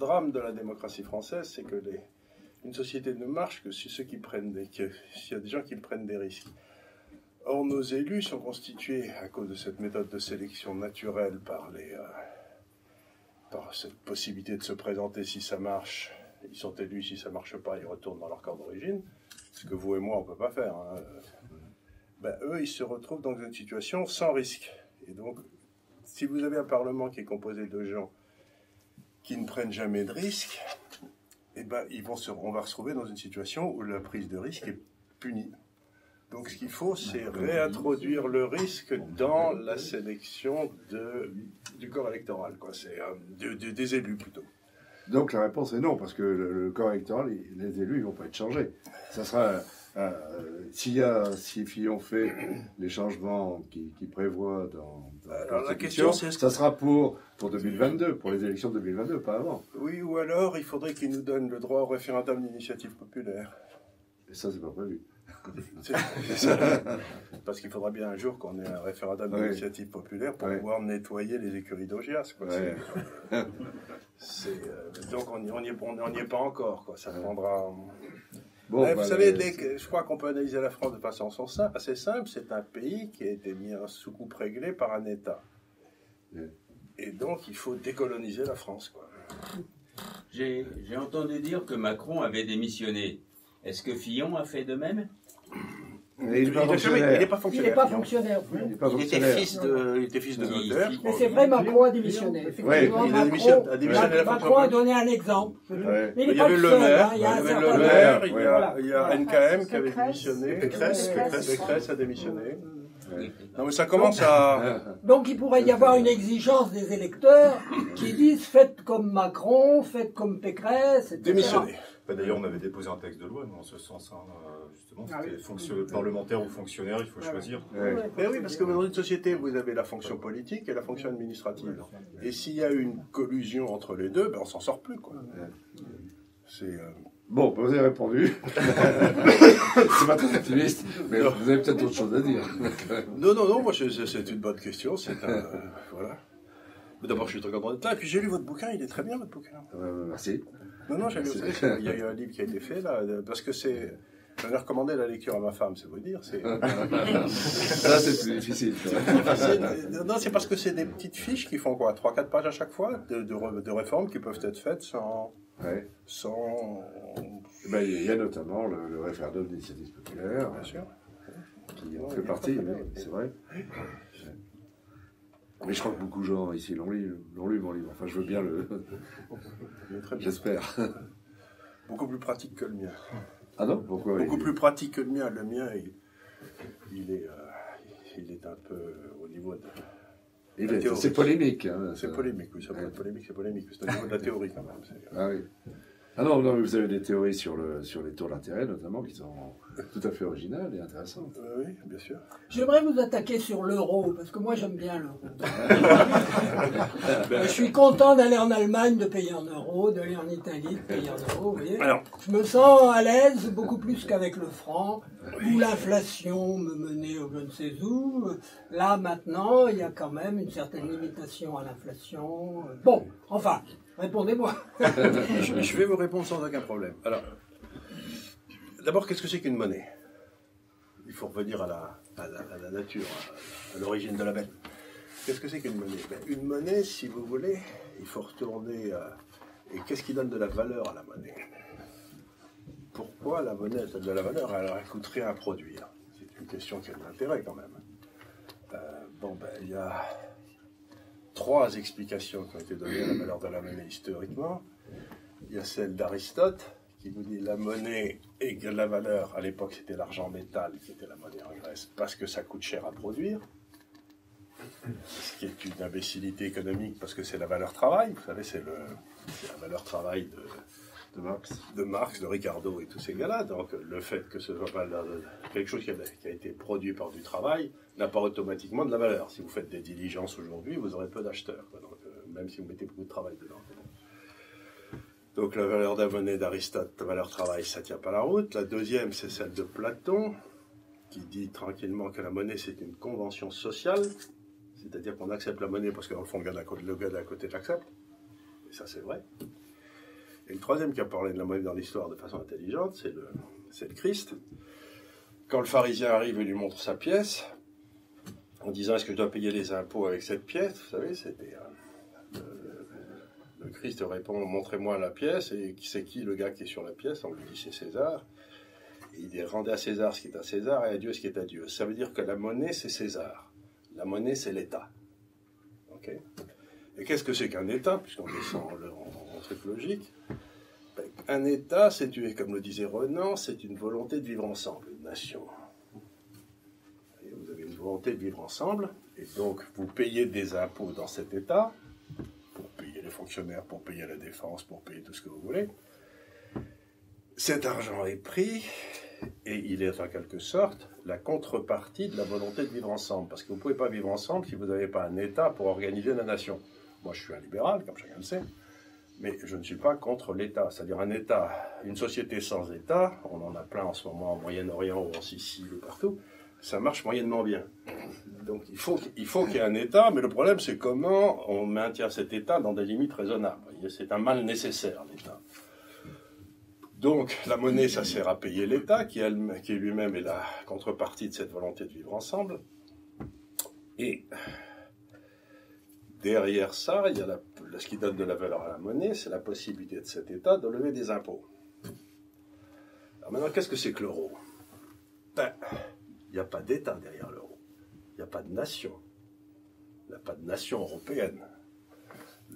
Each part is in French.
drame de la démocratie française, c'est que une société ne marche que si s'il y a des gens qui prennent des risques. Or, nos élus sont constitués, à cause de cette méthode de sélection naturelle, par cette possibilité de se présenter si ça marche, ils sont élus, si ça ne marche pas, ils retournent dans leur corps d'origine, ce que vous et moi, on ne peut pas faire. Hein. Eux, ils se retrouvent dans une situation sans risque. Et donc, si vous avez un Parlement qui est composé de gens qui ne prennent jamais de risques, on va se retrouver dans une situation où la prise de risque est punie. Donc ce qu'il faut, c'est réintroduire le risque dans la sélection du corps électoral, quoi. C'est des élus plutôt. Donc la réponse est non, parce que le corps électoral, les élus, ils ne vont pas être changés. Ça sera, si Fillon fait les changements qu'il prévoit dans la Constitution, ça sera pour 2022, pour les élections de 2022, pas avant. Oui, ou alors il faudrait qu'il nous donne le droit au référendum d'initiative populaire. Et ça, c'est pas prévu. Parce qu'il faudra bien un jour qu'on ait un référendum d'initiative populaire pour pouvoir nettoyer les écuries d'Augias. Donc on n'y est pas encore. Quoi. Ça prendra... Bon, vous savez, je crois qu'on peut analyser la France de façon assez simple. C'est un pays qui a été mis sous coupe réglée par un État. Et donc il faut décoloniser la France. Quoi. J'ai entendu dire que Macron avait démissionné. Est-ce que Fillon a fait de même? Il n'est pas fonctionnaire. Il n'est pas fonctionnaire. Il était fils de notaire. Mais c'est vrai, Macron a démissionné. Macron a donné un exemple. Il y avait le maire, il y a NKM qui avait démissionné. Pécresse a démissionné. Non mais ça commence à... Donc il pourrait y avoir une exigence des électeurs qui disent faites comme Macron, faites comme Pécresse, etc. Démissionner. D'ailleurs, on avait déposé un texte de loi dans ce sens, justement, c'était parlementaire ou fonctionnaire, il faut choisir. Mais oui, parce que dans une société, vous avez la fonction politique et la fonction administrative. Et s'il y a une collusion entre les deux, on s'en sort plus, quoi. Bon, vous avez répondu. C'est pas très optimiste, mais vous avez peut-être autre chose à dire. Non, moi, c'est une bonne question. Voilà. Mais d'abord, je suis très content d'être là. Et puis, j'ai lu votre bouquin, il est très bien, votre bouquin. Merci. Non, j'ai lu. Il y a eu un livre qui a été fait, là, parce que c'est... J'en ai recommandé la lecture à ma femme, c'est vous dire. Ça, c'est plus difficile. Non, c'est parce que c'est des petites fiches qui font quoi, 3-4 pages à chaque fois, de réformes qui peuvent être faites sans... Il y a notamment le référendum d'initiative populaire, bien sûr, qui en fait partie, c'est vrai. Mais je crois que beaucoup de gens ici l'ont lu mon livre. Enfin, je veux bien le... J'espère. Beaucoup plus pratique que le mien. Ah non? Pourquoi? Beaucoup plus pratique que le mien. Le mien, il est un peu au niveau de... C'est polémique. Hein, c'est polémique, oui. Ça peut être polémique, c'est polémique. C'est au niveau de la théorie, quand même. Ah oui. Ah non, vous avez des théories sur les taux d'intérêt, notamment, qui sont tout à fait originales et intéressantes. Oui, bien sûr. J'aimerais vous attaquer sur l'euro, parce que moi j'aime bien l'euro. Je suis content d'aller en Allemagne, de payer en euros, d'aller en Italie, de payer en euros, vous voyez. Je me sens à l'aise, beaucoup plus qu'avec le franc, où l'inflation me menait au je ne sais où. Là, maintenant, il y a quand même une certaine limitation à l'inflation. Bon, enfin... Répondez-moi. Je vais vous répondre sans aucun problème. Alors, d'abord, qu'est-ce que c'est qu'une monnaie? Il faut revenir à la nature, à l'origine de la bête. Qu'est-ce que c'est qu'une monnaie? Une monnaie, si vous voulez, il faut retourner... et qu'est-ce qui donne de la valeur à la monnaie? Pourquoi la monnaie donne de la valeur? Alors, elle coûte rien à produire. C'est une question qui a de l'intérêt quand même. Il y a... 3 explications qui ont été données à la valeur de la monnaie historiquement. Il y a celle d'Aristote, qui nous dit la monnaie égale la valeur. À l'époque, c'était l'argent métal qui était la monnaie en Grèce, parce que ça coûte cher à produire. Ce qui est une imbécilité économique, parce que c'est la valeur travail. Vous savez, c'est la valeur travail de Marx, de Ricardo et tous ces gars-là. Donc, le fait que ce soit pas quelque chose qui a été produit par du travail n'a pas automatiquement de la valeur. Si vous faites des diligences aujourd'hui, vous aurez peu d'acheteurs. Donc, même si vous mettez beaucoup de travail dedans. Donc, la valeur de la monnaie d'Aristote, la valeur travail, ça ne tient pas la route. La deuxième, c'est celle de Platon, qui dit tranquillement que la monnaie, c'est une convention sociale. C'est-à-dire qu'on accepte la monnaie parce que dans le fond, le gars d'à côté l'accepte. Et ça, c'est vrai. Et le troisième qui a parlé de la monnaie dans l'histoire de façon intelligente, c'est le Christ. Quand le pharisien arrive et lui montre sa pièce, en disant est-ce que je dois payer les impôts avec cette pièce, vous savez, c'était le Christ répond montrez-moi la pièce, et c'est qui le gars qui est sur la pièce? On lui dit c'est César. Et il dit rendez à César ce qui est à César et à Dieu ce qui est à Dieu. Ça veut dire que la monnaie c'est César, la monnaie c'est l'État. Okay. Et qu'est-ce que c'est qu'un État, puisqu'on descend en truc logique? Un État, comme le disait Renan, c'est une volonté de vivre ensemble, une nation. Et vous avez une volonté de vivre ensemble, et donc vous payez des impôts dans cet État, pour payer les fonctionnaires, pour payer la défense, pour payer tout ce que vous voulez. Cet argent est pris, et il est en quelque sorte la contrepartie de la volonté de vivre ensemble. Parce que vous ne pouvez pas vivre ensemble si vous n'avez pas un État pour organiser la nation. Moi, je suis un libéral, comme chacun le sait, mais je ne suis pas contre l'État. C'est-à-dire un État, une société sans État, on en a plein en ce moment au Moyen-Orient ou en Sicile ou partout, ça marche moyennement bien. Donc il faut qu'il y ait un État, mais le problème c'est comment on maintient cet État dans des limites raisonnables. C'est un mal nécessaire, l'État. Donc la monnaie, ça sert à payer l'État, qui lui-même est la contrepartie de cette volonté de vivre ensemble. Et derrière ça, il y a ce qui donne de la valeur à la monnaie, c'est la possibilité de cet État de lever des impôts. Alors maintenant, qu'est-ce que c'est que l'euro? Ben, il n'y a pas d'État derrière l'euro. Il n'y a pas de nation. Il n'y a pas de nation européenne.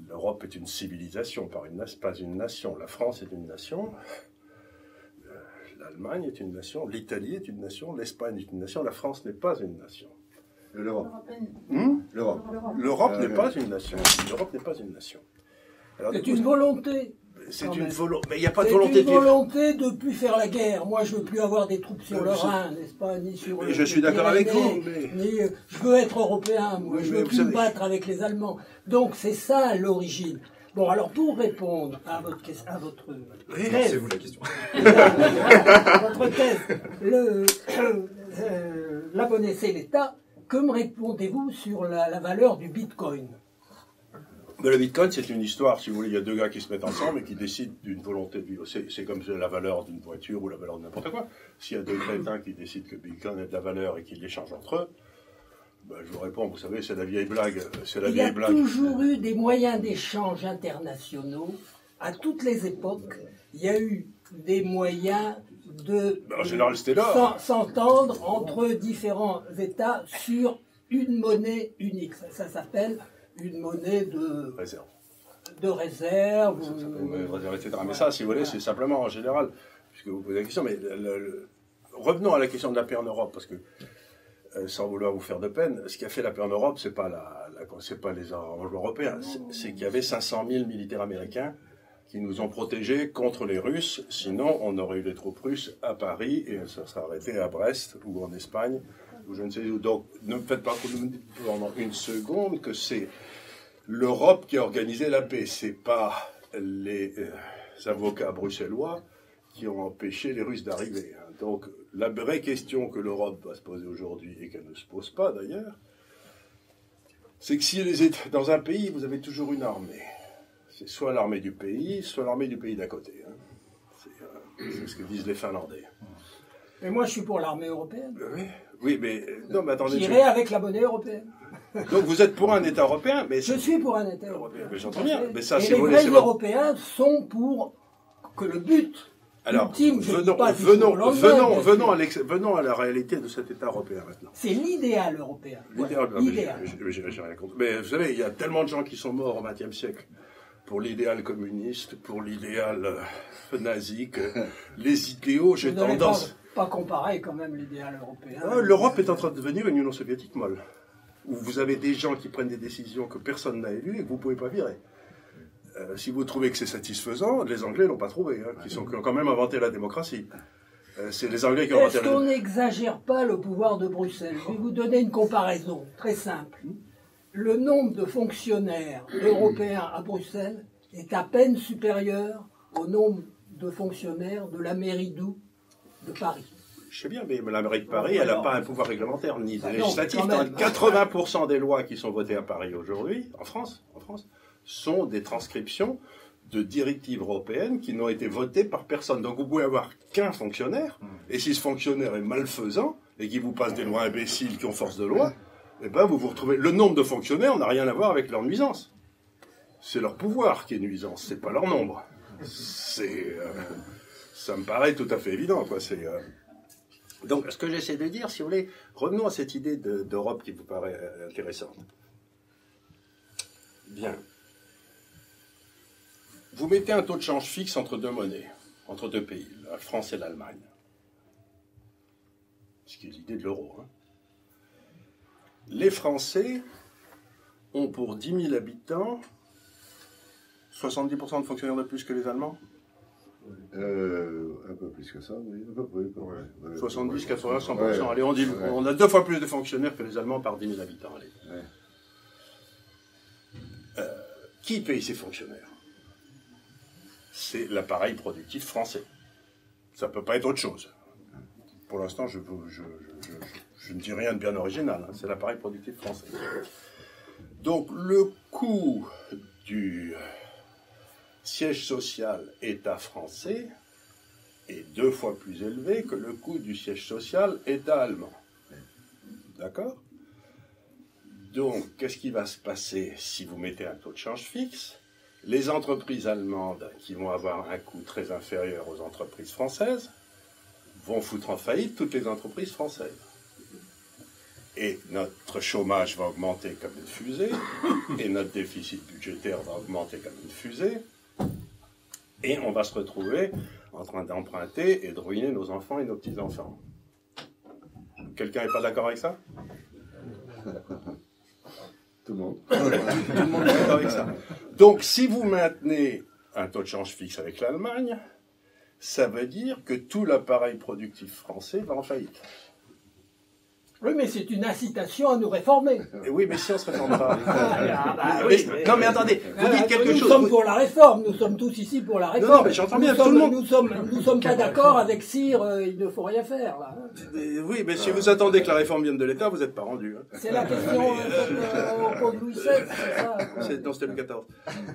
L'Europe est une civilisation, pas une nation. La France est une nation. L'Allemagne est une nation. L'Italie est une nation. L'Espagne est une nation. La France n'est pas une nation. L'Europe. L'Europe n'est pas une nation. L'Europe n'est pas une nation. C'est une volonté. C'est une volonté. Mais il n'y a pas de volonté. C'est une volonté de ne plus faire la guerre. Moi, je ne veux plus avoir des troupes sur le Rhin, n'est-ce pas, ni sur. Je suis d'accord avec vous. Ni, je veux être européen. Moi, je veux plus me battre avec les Allemands. Donc, c'est ça l'origine. Bon, alors pour répondre à votre thèse, c'est vous la question. votre thèse, la monnaie c'est l'État. Que me répondez-vous sur la valeur du Bitcoin? Mais le Bitcoin, c'est une histoire, si vous voulez, il y a deux gars qui se mettent ensemble et qui décident d'une volonté de vivre. C'est comme la valeur d'une voiture ou la valeur de n'importe quoi. S'il y a deux crétins qui décident que le Bitcoin a de la valeur et qu'ils l'échangent entre eux, ben, je vous réponds, vous savez, c'est la vieille blague. Il y a toujours eu des moyens d'échange internationaux. À toutes les époques, il y a eu des moyens de s'entendre entre différents États sur une monnaie unique. Ça s'appelle une monnaie de réserve. Etc. Mais ça, si vous voulez, c'est simplement en général, puisque vous posez la question, mais revenons à la question de la paix en Europe, parce que sans vouloir vous faire de peine, ce qui a fait la paix en Europe, c'est pas les arrangements européens, c'est qu'il y avait 500 000 militaires américains qui nous ont protégés contre les Russes, sinon on aurait eu les troupes russes à Paris et ça serait arrêté à Brest ou en Espagne, ou je ne sais où. Donc ne me faites pas pendant une seconde que c'est l'Europe qui a organisé la paix, c'est pas les avocats bruxellois qui ont empêché les Russes d'arriver. Donc la vraie question que l'Europe doit se poser aujourd'hui, et qu'elle ne se pose pas d'ailleurs, c'est que si dans un pays, vous avez toujours une armée. C'est soit l'armée du pays, soit l'armée du pays d'à côté. C'est ce que disent les Finlandais. Mais moi, je suis pour l'armée européenne. Oui, mais non, mais attendez. J'irai avec la monnaie européenne. Donc vous êtes pour un État européen, mais je suis pour un État européen. Mais j'entends bien. Mais ça, et les vrais Européens sont pour que le but ultime, venons à la réalité de cet État européen maintenant. C'est l'idéal européen. L'idéal. J'ai rien contre. Mais vous savez, il y a tellement de gens qui sont morts au XXe siècle pour l'idéal communiste, pour l'idéal nazi, que les idéaux, j'ai tendance... Pas comparer quand même l'idéal européen. L'Europe est en train de devenir une Union soviétique molle, où vous avez des gens qui prennent des décisions que personne n'a élues et que vous ne pouvez pas virer. Si vous trouvez que c'est satisfaisant, les Anglais ne l'ont pas trouvé, qui ont quand même inventé la démocratie. C'est les Anglais qui ont inventé la démocratie. Est-ce qu'on n'exagère pas le pouvoir de Bruxelles? Je vais vous donner une comparaison très simple. Le nombre de fonctionnaires européens à Bruxelles est à peine supérieur au nombre de fonctionnaires de la mairie de Paris. Je sais bien, mais la mairie de Paris, elle n'a pas un pouvoir réglementaire ni législatif. 80% des lois qui sont votées à Paris aujourd'hui, en France, sont des transcriptions de directives européennes qui n'ont été votées par personne. Donc vous pouvez avoir qu'un fonctionnaire, et si ce fonctionnaire est malfaisant, et qu'il vous passe des lois imbéciles qui ont force de loi, eh ben vous vous retrouvez... Le nombre de fonctionnaires n'a rien à voir avec leur nuisance. C'est leur pouvoir qui est nuisance, c'est pas leur nombre. C'est... ça me paraît tout à fait évident, quoi. Donc, ce que j'essaie de dire, si vous voulez, revenons à cette idée d'Europe qui vous paraît intéressante. Bien. Vous mettez un taux de change fixe entre deux monnaies, entre deux pays, la France et l'Allemagne. Ce qui est l'idée de l'euro. Hein. Les Français ont pour 10 000 habitants 70% de fonctionnaires de plus que les Allemands. Un peu plus que ça, oui. Un peu plus. 70, 80, 100%. Ouais. Allez, on a 2 fois plus de fonctionnaires que les Allemands par 10 000 habitants. Allez. Ouais. Qui paye ces fonctionnaires? C'est l'appareil productif français. Ça ne peut pas être autre chose. Pour l'instant, je ne dis rien de bien original. Hein. C'est l'appareil productif français. Donc, le coût du siège social État français est 2 fois plus élevé que le coût du siège social État allemand. D'accord? Donc, qu'est-ce qui va se passer si vous mettez un taux de change fixe? Les entreprises allemandes, qui vont avoir un coût très inférieur aux entreprises françaises, vont foutre en faillite toutes les entreprises françaises. Et notre chômage va augmenter comme une fusée, et notre déficit budgétaire va augmenter comme une fusée, et on va se retrouver en train d'emprunter et de ruiner nos enfants et nos petits-enfants. Quelqu'un n'est pas d'accord avec ça? Tout le monde. Tout le monde est d'accord avec ça. Donc, si vous maintenez un taux de change fixe avec l'Allemagne, ça veut dire que tout l'appareil productif français va en faillite. Oui, mais c'est une incitation à nous réformer. Et oui, mais si on se réforme pas. Oui, non, mais attendez, vous dites quelque chose. Nous sommes pour la réforme, nous sommes tous ici pour la réforme. Non, mais j'entends bien, tout le monde. Nous sommes pas d'accord avec Cyr, il ne faut rien faire, là. Oui, mais si vous attendez que la réforme vienne de l'État, vous n'êtes pas rendu. Hein. C'est la question au pont de Louis XVI, c'est ça? Non, c'était Louis XIV.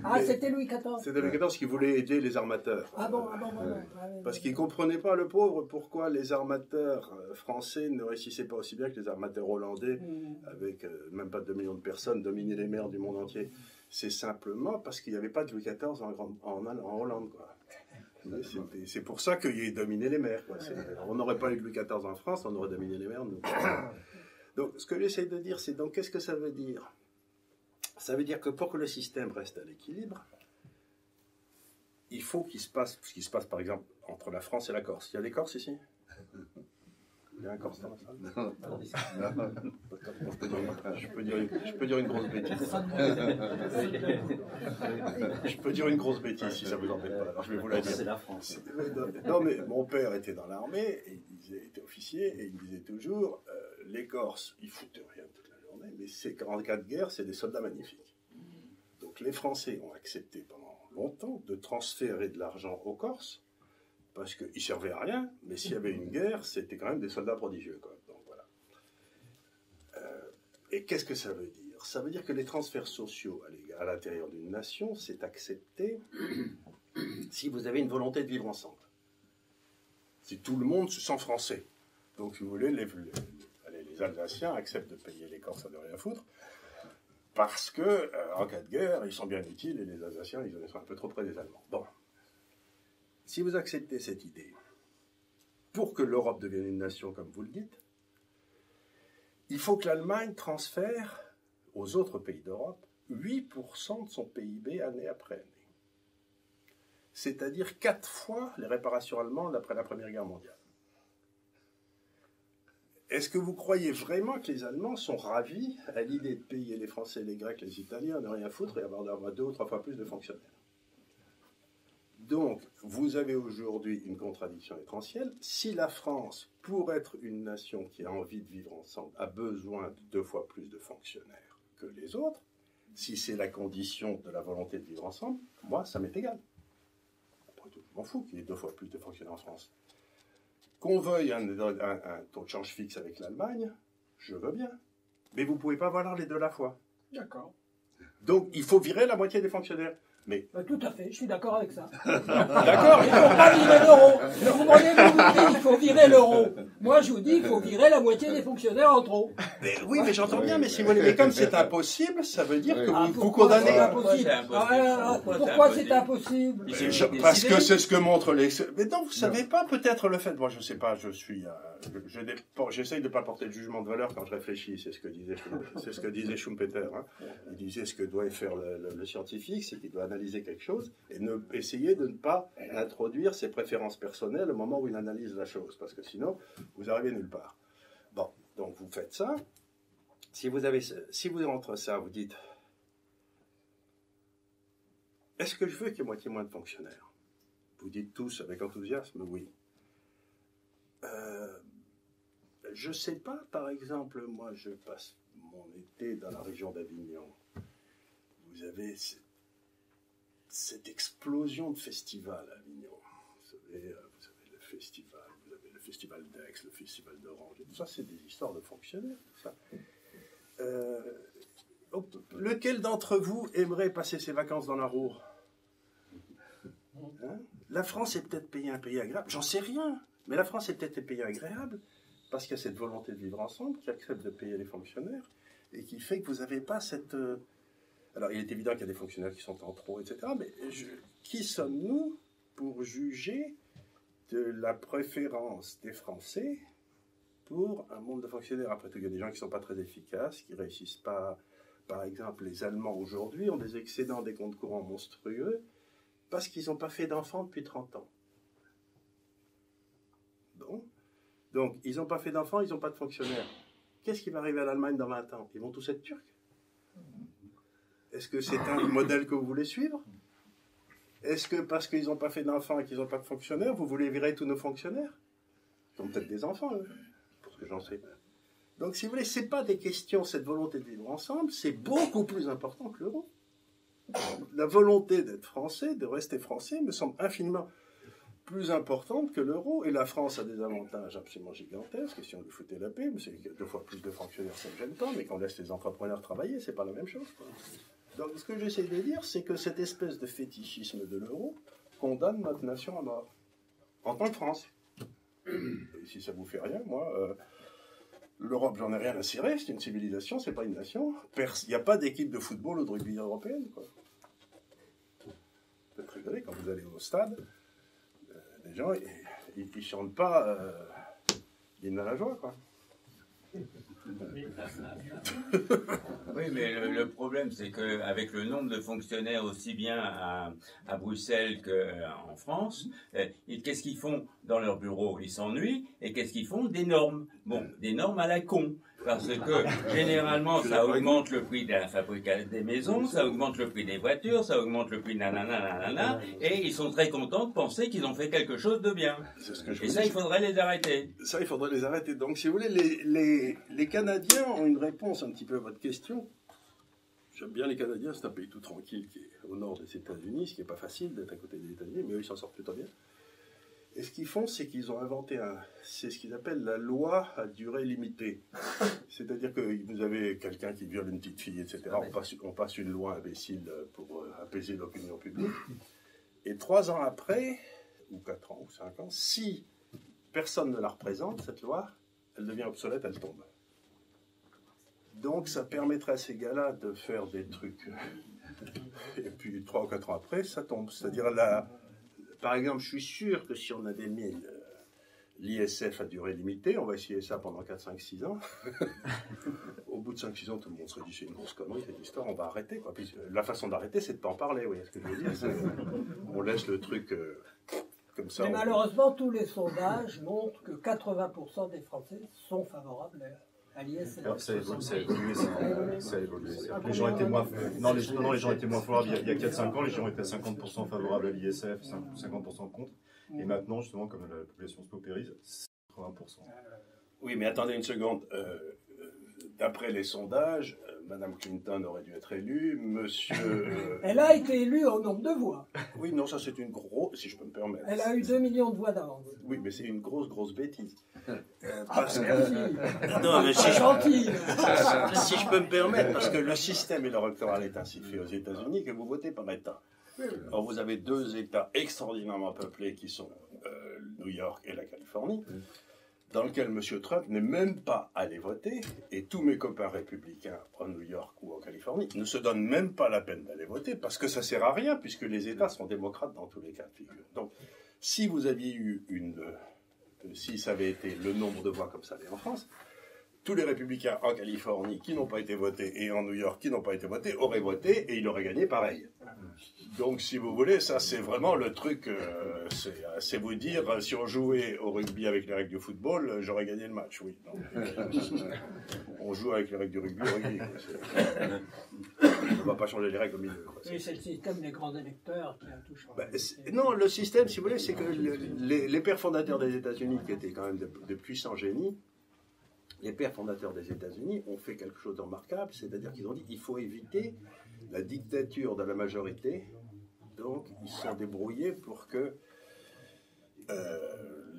Ah, c'était Louis XIV. C'était Louis XIV qui voulait aider les armateurs. Ah bon. Parce qu'il ne comprenait pas, le pauvre, pourquoi les armateurs français ne réussissaient pas aussi bien que les armateurs hollandais, avec même pas 2 millions de personnes, dominer les mers du monde entier. C'est simplement parce qu'il n'y avait pas de Louis XIV en Hollande, quoi. C'est pour ça qu'il a dominé les mers, quoi. On n'aurait pas eu de Louis XIV en France, on aurait dominé les mers. Donc, ce que j'essaie de dire, c'est donc, qu'est-ce que ça veut dire? Ça veut dire que pour que le système reste à l'équilibre, il faut qu'il se passe ce qui se passe, par exemple, entre la France et la Corse. Il y a des Corses ici? Il y a un Corse dans la salle? Je peux dire une grosse bêtise. Je peux dire une grosse bêtise si ça vous embête pas. Alors je vais vous la dire. C'est la France. Non, mais mon père était dans l'armée, et il était officier, et il disait toujours les Corses, ils foutent rien toute la journée, mais c'est qu'en cas de guerre, c'est des soldats magnifiques. Donc les Français ont accepté pendant longtemps de transférer de l'argent aux Corses, parce qu'ils ne servaient à rien, mais s'il y avait une guerre, c'était quand même des soldats prodigieux, quoi. Donc, voilà. Et qu'est-ce que ça veut dire? Ça veut dire que les transferts sociaux à l'intérieur d'une nation, c'est accepté si vous avez une volonté de vivre ensemble. Si tout le monde se sent français. Donc, si vous voulez, les Alsaciens acceptent de payer les Corses à de rien foutre, parce que en cas de guerre, ils sont bien utiles, et les Alsaciens, ils sont un peu trop près des Allemands. Bon. Si vous acceptez cette idée, pour que l'Europe devienne une nation, comme vous le dites, il faut que l'Allemagne transfère aux autres pays d'Europe 8% de son PIB année après année. C'est-à-dire 4 fois les réparations allemandes après la Première Guerre mondiale. Est-ce que vous croyez vraiment que les Allemands sont ravis à l'idée de payer les Français, les Grecs, les Italiens, ne rien foutre et avoir 2 ou 3 fois plus de fonctionnaires? Donc, vous avez aujourd'hui une contradiction essentielle. Si la France, pour être une nation qui a envie de vivre ensemble, a besoin de 2 fois plus de fonctionnaires que les autres, si c'est la condition de la volonté de vivre ensemble, moi, ça m'est égal. Après tout, je m'en fous qu'il y ait 2 fois plus de fonctionnaires en France. Qu'on veuille un taux de change fixe avec l'Allemagne, je veux bien. Mais vous ne pouvez pas valoir les deux à la fois. D'accord. Donc, il faut virer la moitié des fonctionnaires. Mais... Tout à fait, je suis d'accord avec ça. D'accord. Il ne faut pas virer l'euro. Vous dites qu'il faut virer l'euro. Moi, je vous dis qu'il faut virer la moitié des fonctionnaires en trop. Mais, oui, mais j'entends bien, mais si vous voulez, mais comme c'est impossible, ça veut dire que vous pourquoi condamnez. c'est impossible. Pourquoi c'est impossible? Parce que c'est ce que montrent les... Mais non, vous savez pas, peut-être le fait... Moi, je sais pas, je suis... J'essaye de pas porter de jugement de valeur quand je réfléchis, c'est ce que disait Schumpeter. Hein. Il disait ce que doit faire le scientifique, c'est qu'il doit analyser quelque chose et essayer de ne pas introduire ses préférences personnelles au moment où il analyse la chose, parce que sinon, vous arrivez nulle part. Bon, donc vous faites ça. Si vous entre ça, vous dites, est-ce que je veux qu'il y ait moitié moins de fonctionnaires? Vous dites tous avec enthousiasme, oui. Je sais pas, par exemple, moi je passe mon été dans la région d'Avignon. Vous avez cette explosion de festivals à Avignon. Vous avez le festival, vous avez le festival d'Aix, le festival d'Orange, tout ça, c'est des histoires de fonctionnaires, tout ça. Lequel d'entre vous aimerait passer ses vacances dans la Ruhr? Hein? La France est peut-être un pays agréable, j'en sais rien, mais la France est peut-être un pays agréable parce qu'il y a cette volonté de vivre ensemble, qui accepte de payer les fonctionnaires et qui fait que vous n'avez pas cette... Alors, il est évident qu'il y a des fonctionnaires qui sont en trop, etc., mais qui sommes-nous pour juger de la préférence des Français pour un monde de fonctionnaires? Après tout, il y a des gens qui ne sont pas très efficaces, qui ne réussissent pas. Par exemple, les Allemands aujourd'hui ont des excédents des comptes courants monstrueux parce qu'ils n'ont pas fait d'enfants depuis 30 ans. Bon. Donc, ils n'ont pas fait d'enfants, ils n'ont pas de fonctionnaires. Qu'est-ce qui va arriver à l'Allemagne dans 20 ans? Ils vont tous être turcs. Est-ce que c'est un modèle que vous voulez suivre? Est-ce que parce qu'ils n'ont pas fait d'enfants et qu'ils n'ont pas de fonctionnaires, vous voulez virer tous nos fonctionnaires? Ils ont peut-être des enfants, eux, pour ce que j'en sais. Donc, si vous voulez, ce n'est pas des questions, cette volonté de vivre ensemble, c'est beaucoup plus important que l'euro. La volonté d'être français, de rester français, me semble infiniment plus importante que l'euro. Et la France a des avantages absolument gigantesques. Et si on lui foutait la paix, c'est 2 fois plus de fonctionnaires, ça ne me gêne pas, mais qu'on laisse les entrepreneurs travailler, c'est pas la même chose, quoi. Donc, ce que j'essaie de dire, c'est que cette espèce de fétichisme de l'euro condamne notre nation à mort, en tant que France. Et si ça vous fait rien, moi, l'Europe, j'en ai rien à cirer, c'est une civilisation, c'est pas une nation. Il n'y a pas d'équipe de football ou de rugby européenne, quoi. Vous pouvez rigoler quand vous allez au stade, les gens, ils ne chantent pas l'hymne à la joie, quoi. Oui, mais le problème, c'est qu'avec le nombre de fonctionnaires aussi bien à Bruxelles qu'en France, qu'est-ce qu'ils font dans leur bureau? Ils s'ennuient. Et qu'est-ce qu'ils font? Des normes. Bon, des normes à la con. Parce que, généralement, ça augmente le prix de la fabrication des maisons, ça augmente le prix des voitures, ça augmente le prix de nanana, et ils sont très contents de penser qu'ils ont fait quelque chose de bien. Et ça, il faudrait les arrêter. Ça, il faudrait les arrêter. Donc, si vous voulez, les Canadiens ont une réponse un petit peu à votre question. J'aime bien les Canadiens, c'est un pays tout tranquille qui est au nord des États-Unis, ce qui n'est pas facile d'être à côté des États-Unis, mais eux, ils s'en sortent plutôt bien. Et ce qu'ils font, c'est qu'ils ont inventé c'est ce qu'ils appellent la loi à durée limitée. C'est-à-dire que vous avez quelqu'un qui viole une petite fille, etc. On passe une loi imbécile pour apaiser l'opinion publique. Et 3 ans après, ou 4 ans, ou 5 ans, si personne ne la représente, cette loi, elle devient obsolète, elle tombe. Donc ça permettrait à ces gars-là de faire des trucs. Et puis 3 ou 4 ans après, ça tombe. C'est-à-dire par exemple, je suis sûr que si on avait mis l'ISF à durée limitée, on va essayer ça pendant 4, 5, 6 ans. Au bout de 5, 6 ans, tout le monde serait dit c'est une grosse connerie, cette histoire, on va arrêter, quoi. Puis, la façon d'arrêter, c'est de ne pas en parler, vous voyez ce que je veux dire. On laisse le truc comme ça. Mais malheureusement, tous les sondages montrent que 80% des Français sont favorables à l'ISF. Ça a évolué. Les gens étaient moins favorables il y a 4-5 ans, les gens étaient à 50% favorables à l'ISF, 50% contre. Et maintenant, justement, comme la population se paupérise, c'est 80%. Oui, mais attendez une seconde. D'après les sondages, Mme Clinton aurait dû être élue, monsieur... Elle a été élue au nombre de voix. Oui, non, ça c'est une grosse... Si je peux me permettre. Elle a eu 2 millions de voix d'avance. Oui, mais c'est une grosse bêtise. Parce que... Non, mais si je peux me permettre, parce que le système électoral est ainsi fait aux États-Unis que vous votez par État. Alors vous avez deux États extraordinairement peuplés qui sont New York et la Californie, dans lequel M. Trump n'est même pas allé voter, et tous mes copains républicains en New York ou en Californie ne se donnent même pas la peine d'aller voter, parce que ça sert à rien, puisque les États sont démocrates dans tous les cas de figure. Donc, si vous aviez eu si ça avait été le nombre de voix comme ça l'est en France, tous les républicains en Californie qui n'ont pas été votés et en New York qui n'ont pas été votés auraient voté et il aurait gagné pareil. Donc, si vous voulez, ça c'est vraiment le truc, c'est vous dire, si on jouait au rugby avec les règles du football, j'aurais gagné le match, oui. Non, on joue avec les règles du rugby, on ne va pas changer les règles au milieu. Et c'est le système des grands électeurs qui a tout changé. Non, le système, si vous voulez, c'est que les pères fondateurs des États-Unis, qui étaient quand même de puissants génies, les pères fondateurs des États-Unis ont fait quelque chose de remarquable, c'est-à-dire qu'ils ont dit qu'il faut éviter la dictature de la majorité. Donc, ils se sont débrouillés pour que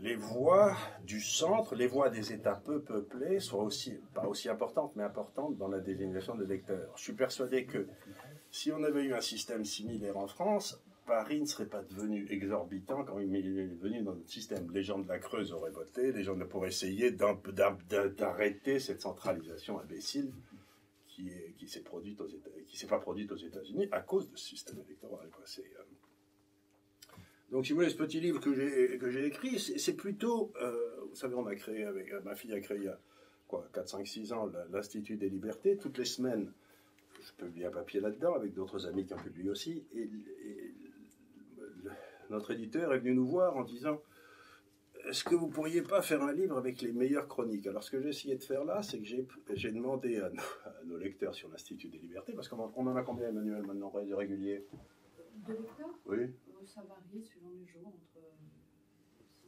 les voix du centre, les voix des États peu peuplés, soient aussi, pas aussi importantes, mais importantes dans la désignation des électeurs. Je suis persuadé que si on avait eu un système similaire en France, Paris ne serait pas devenu exorbitant quand il est venu dans notre système. Les gens de la Creuse auraient voté, les gens pour essayer d'arrêter cette centralisation imbécile qui s'est pas produite aux États-Unis à cause de ce système électoral. Quoi. Donc, si vous voulez, ce petit livre que j'ai écrit, c'est plutôt, vous savez, ma fille a créé il y a 4, 5, 6 ans l'Institut des Libertés. Toutes les semaines, je publie un papier là-dedans avec d'autres amis qui en publient aussi. Et notre éditeur est venu nous voir en disant: est-ce que vous pourriez pas faire un livre avec les meilleures chroniques? Alors, ce que j'ai essayé de faire là, c'est que j'ai demandé à nos lecteurs sur l'Institut des Libertés, parce qu'on en a combien, Emmanuel, maintenant, de réguliers? De lecteurs? Oui. Ça varie selon les jours, entre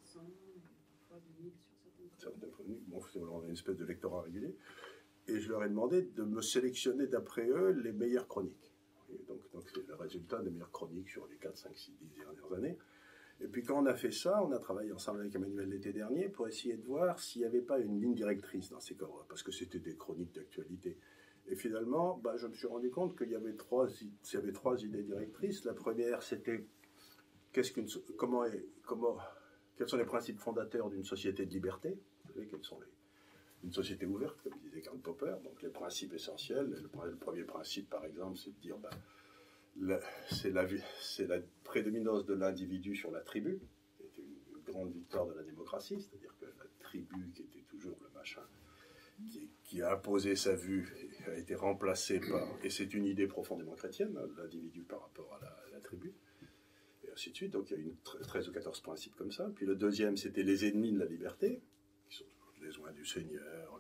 600 et parfois 2000 sur certaines chroniques. Bon, on a une espèce de lectorat régulier. Et je leur ai demandé de me sélectionner d'après eux les meilleures chroniques. Et donc c'est le résultat des meilleures chroniques sur les 4, 5, 6, 10 dernières années. Et puis quand on a fait ça, on a travaillé ensemble avec Emmanuel l'été dernier pour essayer de voir s'il n'y avait pas une ligne directrice dans ces corps, parce que c'était des chroniques d'actualité. Et finalement, je me suis rendu compte qu'il y avait trois idées directrices. La première, c'était quels sont les principes fondateurs d'une société de liberté? Vous savez, une société ouverte, comme disait Karl Popper. Donc les principes essentiels. Le premier principe, par exemple, c'est de dire c'est la prédominance de l'individu sur la tribu. C'était une grande victoire de la démocratie, c'est-à-dire que la tribu, qui était toujours le machin, qui a imposé sa vue, a été remplacée par, et c'est une idée profondément chrétienne, l'individu par rapport à la tribu, et ainsi de suite. Donc il y a eu 13 ou 14 principes comme ça. Puis le deuxième, c'était les ennemis de la liberté, qui sont les oins du Seigneur.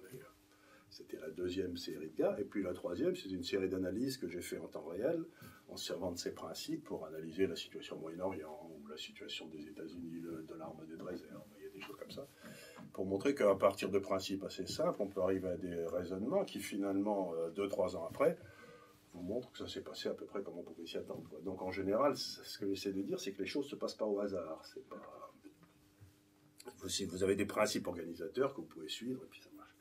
C'était la deuxième série de gars. Et puis la troisième, c'est une série d'analyses que j'ai fait en temps réel, en servant de ces principes pour analyser la situation au Moyen-Orient, ou la situation des États-Unis, de l'arme de réserve, il y a des choses comme ça, pour montrer qu'à partir de principes assez simples, on peut arriver à des raisonnements qui finalement, 2-3 ans après, vous montrent que ça s'est passé à peu près comme on pouvait s'y attendre. Quoi. Donc en général, ce que j'essaie de dire, c'est que les choses ne se passent pas au hasard. C'est pas... Vous avez des principes organisateurs que vous pouvez suivre, et puis ça marche.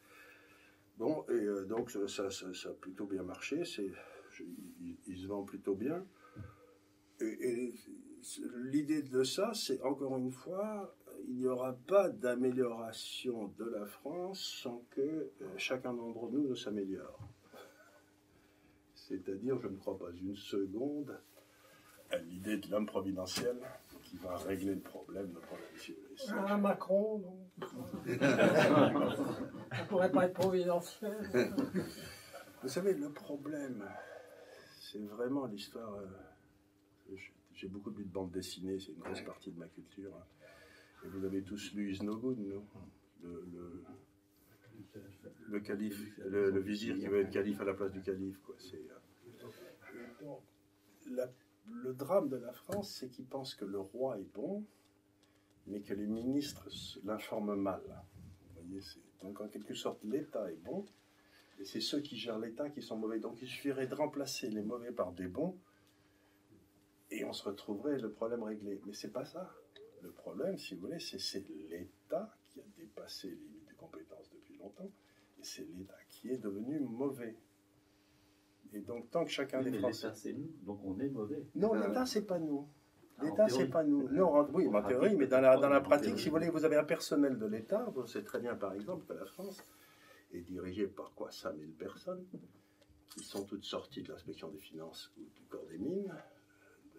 Bon, et donc ça a plutôt bien marché, il se vend plutôt bien. Et l'idée de ça, c'est encore une fois, il n'y aura pas d'amélioration de la France sans que chacun d'entre nous ne s'améliore. C'est-à-dire, je ne crois pas une seconde à l'idée de l'homme providentiel qui va régler le problème ici. Macron, donc. Ça pourrait pas être providentiel. Vous savez, le problème, c'est vraiment l'histoire. J'ai beaucoup lu de bandes dessinées, c'est une grosse partie de ma culture. Et vous avez tous lu Is No Good, non? Le calife, le vizir qui veut être calife à la place du calife, quoi. Donc, le drame de la France, c'est qu'ils pensent que le roi est bon, mais que les ministres l'informent mal. Vous voyez, donc en quelque sorte, l'État est bon, et c'est ceux qui gèrent l'État qui sont mauvais. Donc il suffirait de remplacer les mauvais par des bons, et on se retrouverait le problème réglé. Mais c'est pas ça. Le problème, si vous voulez, c'est l'État qui a dépassé les limites de compétences depuis longtemps, et c'est l'État qui est devenu mauvais. Et donc, tant que chacun des mais Français... l'État, c'est nous, donc on est mauvais. Non, l'État, c'est pas nous. Ah, L'État, en c'est théorie. pas nous. Non, oui, en théorie, mais dans la pratique, si vous voulez, vous vous avez un personnel de l'État. Vous savez très bien, par exemple, que la France est dirigée par quoi 5000 personnes, qui sont toutes sorties de l'inspection des finances ou du corps des mines,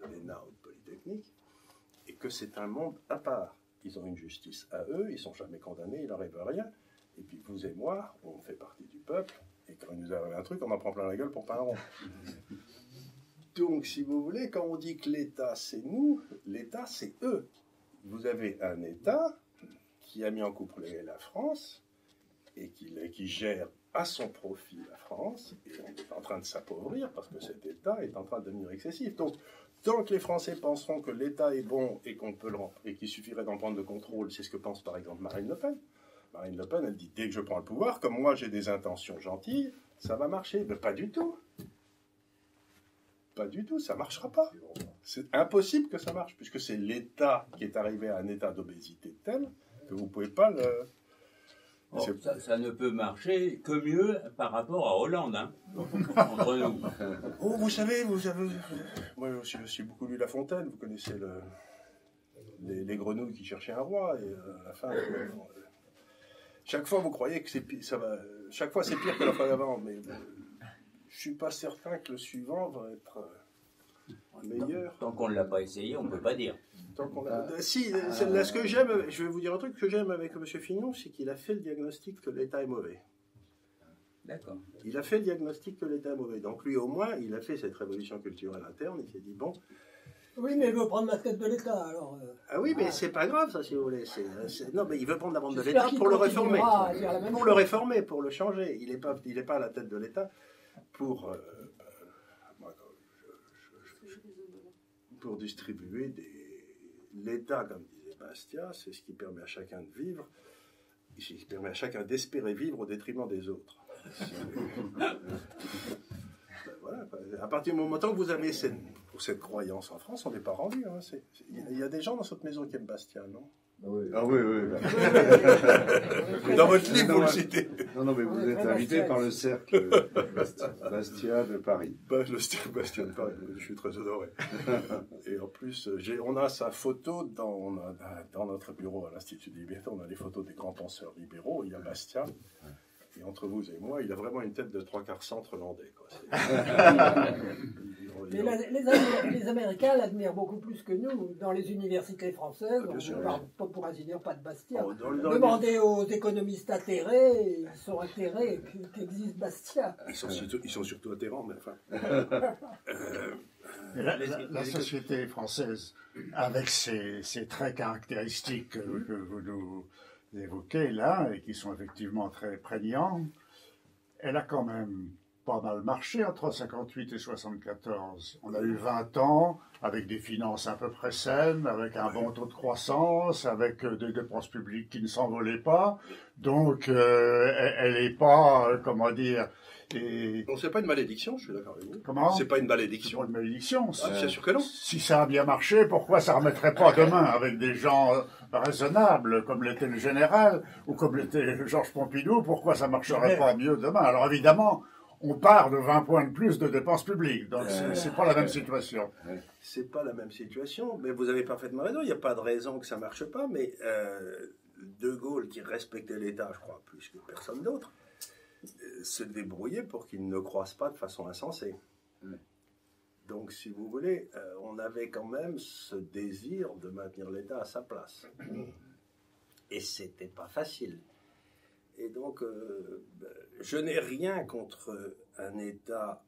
de l'ENA ou de Polytechnique, et que c'est un monde à part. Ils ont une justice à eux, ils sont jamais condamnés, il n'arrive rien. Et puis vous et moi, on fait partie du peuple, et quand il nous arrive un truc, on en prend plein la gueule pour pas un rond. Donc, si vous voulez, quand on dit que l'État c'est nous, l'État c'est eux. Vous avez un État qui a mis en couple la France et qui gère à son profit la France, et on est en train de s'appauvrir parce que cet État est en train de devenir excessif. Donc, tant que les Français penseront que l'État est bon et qu'on peut et qu'il suffirait d'en prendre le contrôle, c'est ce que pense par exemple Marine Le Pen. Marine Le Pen, elle dit dès que je prends le pouvoir, comme moi j'ai des intentions gentilles, ça va marcher. Mais pas du tout. Pas du tout, ça ne marchera pas. C'est impossible que ça marche, puisque c'est l'État qui est arrivé à un état d'obésité tel que vous ne pouvez pas le... Oh, ça ne peut marcher que mieux par rapport à Hollande, hein, entre nous. Oh, vous savez, moi je suis beaucoup lu La Fontaine, vous connaissez les grenouilles qui cherchaient un roi, et à la fin... chaque fois vous croyez que ça va... Chaque fois c'est pire que la fois d'avant, mais... je ne suis pas certain que le suivant va être meilleur. Tant qu'on ne l'a pas essayé, on ne peut pas dire. Si, là, ce que j'aime, je vais vous dire un truc que j'aime avec M. Fillon, c'est qu'il a fait le diagnostic que l'État est mauvais. D'accord. Il a fait le diagnostic que l'État est mauvais. Donc lui, au moins, il a fait cette révolution culturelle interne. Il s'est dit, bon... Oui, mais il veut prendre la tête de l'État, alors... Ah oui, mais c'est pas grave, ça, si vous voulez. Non, mais il veut prendre la bande de J'espère l'État qu'il pour le réformer. continuera à dire la même Pour chose. le réformer, pour le changer. Il n'est pas à la tête de l'État pour distribuer l'État, comme disait Bastiat, c'est ce qui permet à chacun de vivre, ce qui permet à chacun d'espérer vivre au détriment des autres. Voilà. À partir du moment que vous avez cette croyance en France, on n'est pas rendu. Hein. Il y a des gens dans cette maison qui aiment Bastiat, non? Ah oui. Dans votre livre, vous le citez. Non, mais vous êtes invité par le cercle Bastiat de Paris. Le cercle Bastiat de Paris, je suis très honoré. Et en plus, on a sa photo dans notre bureau à l'Institut de Liberté. On a les photos des grands penseurs libéraux. Il y a Bastiat. Et entre vous et moi, il a vraiment une tête de 3/4 centre hollandais. Mais les Américains l'admirent beaucoup plus que nous. Dans les universités françaises, on ne parle pas, pour ainsi dire, pas de Bastiat. Demandez aux économistes atterrés, ils sont atterrés qu'existe Bastiat. Ils sont surtout atterrants, mais enfin... La société française, avec ses traits caractéristiques que vous nous évoquez là, et qui sont effectivement très prégnants, elle a quand même pas mal marché entre 58 et 74. On a eu 20 ans avec des finances à peu près saines, avec un bon taux de croissance, avec des dépenses publiques qui ne s'envolaient pas. Donc, elle n'est pas, comment dire... Bon, c'est pas une malédiction, je suis d'accord avec vous. Comment? C'est pas une malédiction. C'est pas une malédiction. C'est sûr que non. Si ça a bien marché, pourquoi ça ne remettrait pas demain avec des gens raisonnables, comme l'était le général, ou comme l'était Georges Pompidou, pourquoi ça ne marcherait pas mieux demain? Alors évidemment, on part de 20 points de plus de dépenses publiques, donc c'est pas la même situation. C'est pas la même situation, mais vous avez parfaitement raison, il n'y a pas de raison que ça ne marche pas, mais De Gaulle, qui respectait l'État, je crois, plus que personne d'autre, se débrouillait pour qu'il ne croisse pas de façon insensée. Donc, si vous voulez, on avait quand même ce désir de maintenir l'État à sa place. Et c'était pas facile. Et donc, je n'ai rien contre un État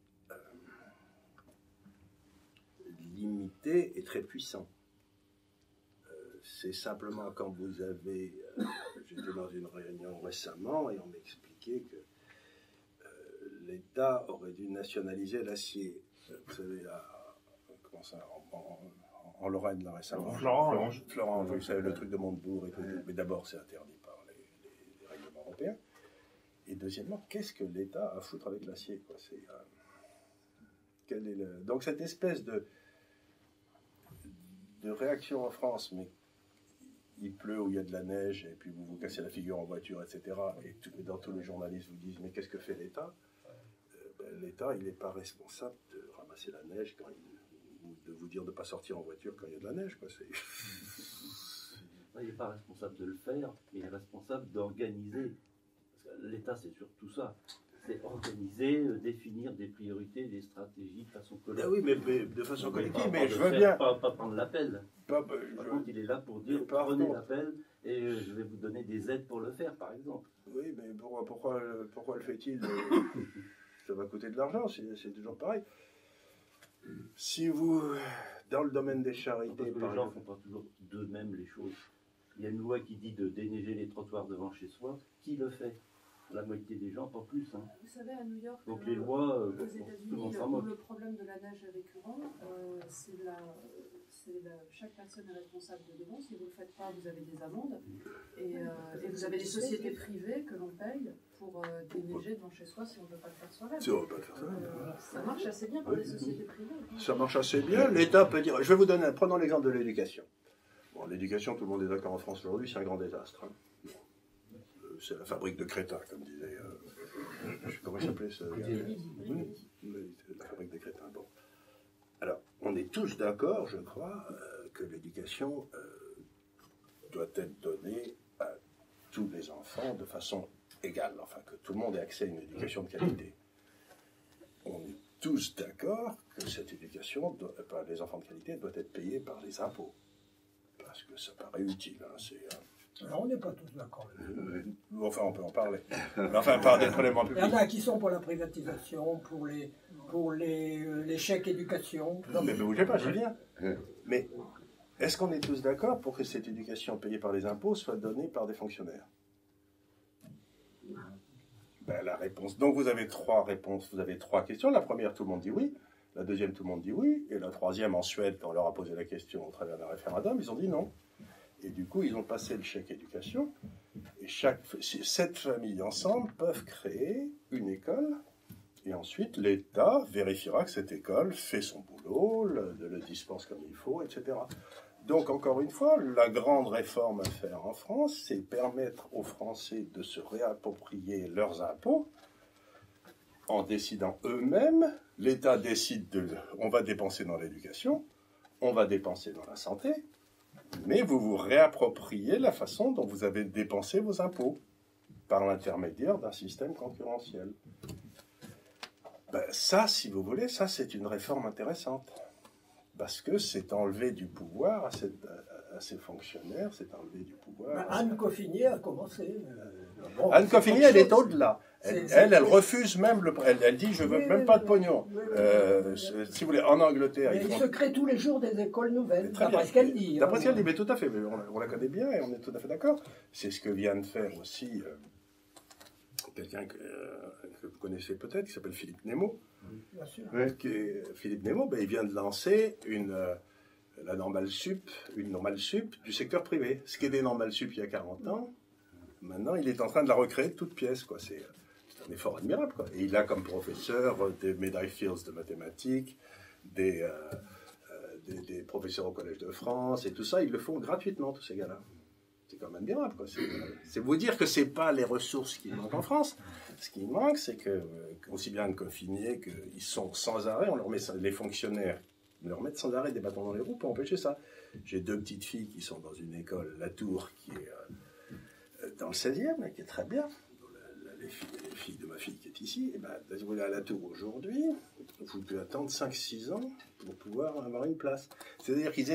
limité et très puissant. C'est simplement quand vous avez... j'étais dans une réunion récemment et on m'expliquait que l'État aurait dû nationaliser l'acier. Vous savez, en Lorraine, là, récemment. Florent, vous savez, le truc de Montebourg et tout. Mais d'abord, c'est interdit par les règlements européens. Et deuxièmement, qu'est-ce que l'État a à foutre avec l'acier, quoi? Donc, cette espèce de réaction en France, mais il pleut ou il y a de la neige, et puis vous vous cassez la figure en voiture, etc. Et dans tous les journalistes vous disent, mais qu'est-ce que fait l'État? l'État, il n'est pas responsable de ramasser la neige ou de vous dire de ne pas sortir en voiture quand il y a de la neige. Quoi. Il n'est pas responsable de le faire, mais il est responsable d'organiser. L'État, c'est surtout ça. C'est organiser, définir des priorités, des stratégies de façon collective. Ah oui, mais de façon collective, mais je veux bien. Pas prendre l'appel. Par contre, il est là pour dire prenez l'appel et je vais vous donner des aides pour le faire, par exemple. Oui, mais pourquoi le fait-il Ça va coûter de l'argent, c'est toujours pareil. Si vous, dans le domaine des charités... Parce que les gens ne font pas toujours d'eux-mêmes les choses. Il y a une loi qui dit de déneiger les trottoirs devant chez soi. Qui le fait? La moitié des gens, pas plus. Hein. Vous savez, à New York, donc les lois, aux États-Unis, le problème de la neige est récurrent. Chaque personne est responsable de devant. Si vous ne le faites pas, vous avez des amendes. Et vous avez des sociétés privées que l'on paye pour déneiger devant chez soi si on ne veut pas le faire soi-même. Si on ne veut pas le faire soi-même. Ça marche assez bien pour les sociétés privées. Ça marche assez bien. L'État peut dire... Je vais vous donner... Prenons l'exemple de l'éducation. Bon, l'éducation, tout le monde est d'accord en France aujourd'hui, c'est un grand désastre. Hein. C'est la fabrique de crétins, comme disait... comment il s'appelait ce gars ? La fabrique des crétins. Bon. Alors, on est tous d'accord, je crois, que l'éducation doit être donnée à tous les enfants de façon égale. Enfin, que tout le monde ait accès à une éducation de qualité. On est tous d'accord que cette éducation, les enfants de qualité, doivent être payés par les impôts. Parce que ça paraît utile. Hein, Alors, on n'est pas tous d'accord. Enfin, on peut en parler. Mais enfin, par des problèmes en public. Il y en a qui sont pour la privatisation, pour les chèques éducation. Non, mais ne bougez pas, j'y viens. Mais est-ce qu'on est tous d'accord pour que cette éducation payée par les impôts soit donnée par des fonctionnaires? Ben, la réponse. Donc, vous avez trois réponses, vous avez trois questions. La première, tout le monde dit oui. La deuxième, tout le monde dit oui. Et la troisième, en Suède, quand on leur a posé la question au travers d'un référendum, ils ont dit non. Et du coup, ils ont passé le chèque éducation. Et 7 familles ensemble peuvent créer une école. Et ensuite, l'État vérifiera que cette école fait son boulot, le dispense comme il faut, etc. Donc, encore une fois, la grande réforme à faire en France, c'est permettre aux Français de se réapproprier leurs impôts en décidant eux-mêmes. L'État décide on va dépenser dans l'éducation, on va dépenser dans la santé, mais vous vous réappropriez la façon dont vous avez dépensé vos impôts par l'intermédiaire d'un système concurrentiel. Ben, ça, si vous voulez, ça c'est une réforme intéressante. Parce que c'est enlever du pouvoir à ces fonctionnaires, c'est enlever du pouvoir... Ben, Anne Coffinier a commencé. Anne Coffinier, elle est au-delà. Elle refuse même, elle dit, je ne veux même pas de pognon. Si vous voulez, en Angleterre... Il se crée tous les jours des écoles nouvelles, d'après ce qu'elle dit. D'après ce qu'elle dit, mais tout à fait, on la connaît bien et on est tout à fait d'accord. C'est ce que vient de faire aussi quelqu'un que vous connaissez peut-être, qui s'appelle Philippe Nemo. Bien sûr. Philippe Nemo, il vient de lancer une normale sup du secteur privé. Ce qui est des normales sup il y a 40 ans, maintenant il est en train de la recréer de toutes pièces. C'est un effort admirable. Et il a comme professeur des médailles Fields de mathématiques, des professeurs au Collège de France, et tout ça, ils le font gratuitement, tous ces gars-là. C'est quand même admirable. C'est vous dire que ce n'est pas les ressources qui manquent en France. Ce qui manque, c'est que, aussi bien de Coffinier, qu'ils sont sans arrêt, on leur met les fonctionnaires, ils leur mettent sans arrêt des bâtons dans les roues pour empêcher ça. J'ai 2 petites filles qui sont dans une école, La Tour, qui est dans le 16e, qui est très bien. Les filles de ma fille qui est ici, et vous voulez à La Tour aujourd'hui, vous pouvez attendre 5-6 ans pour pouvoir avoir une place. C'est-à-dire qu'ils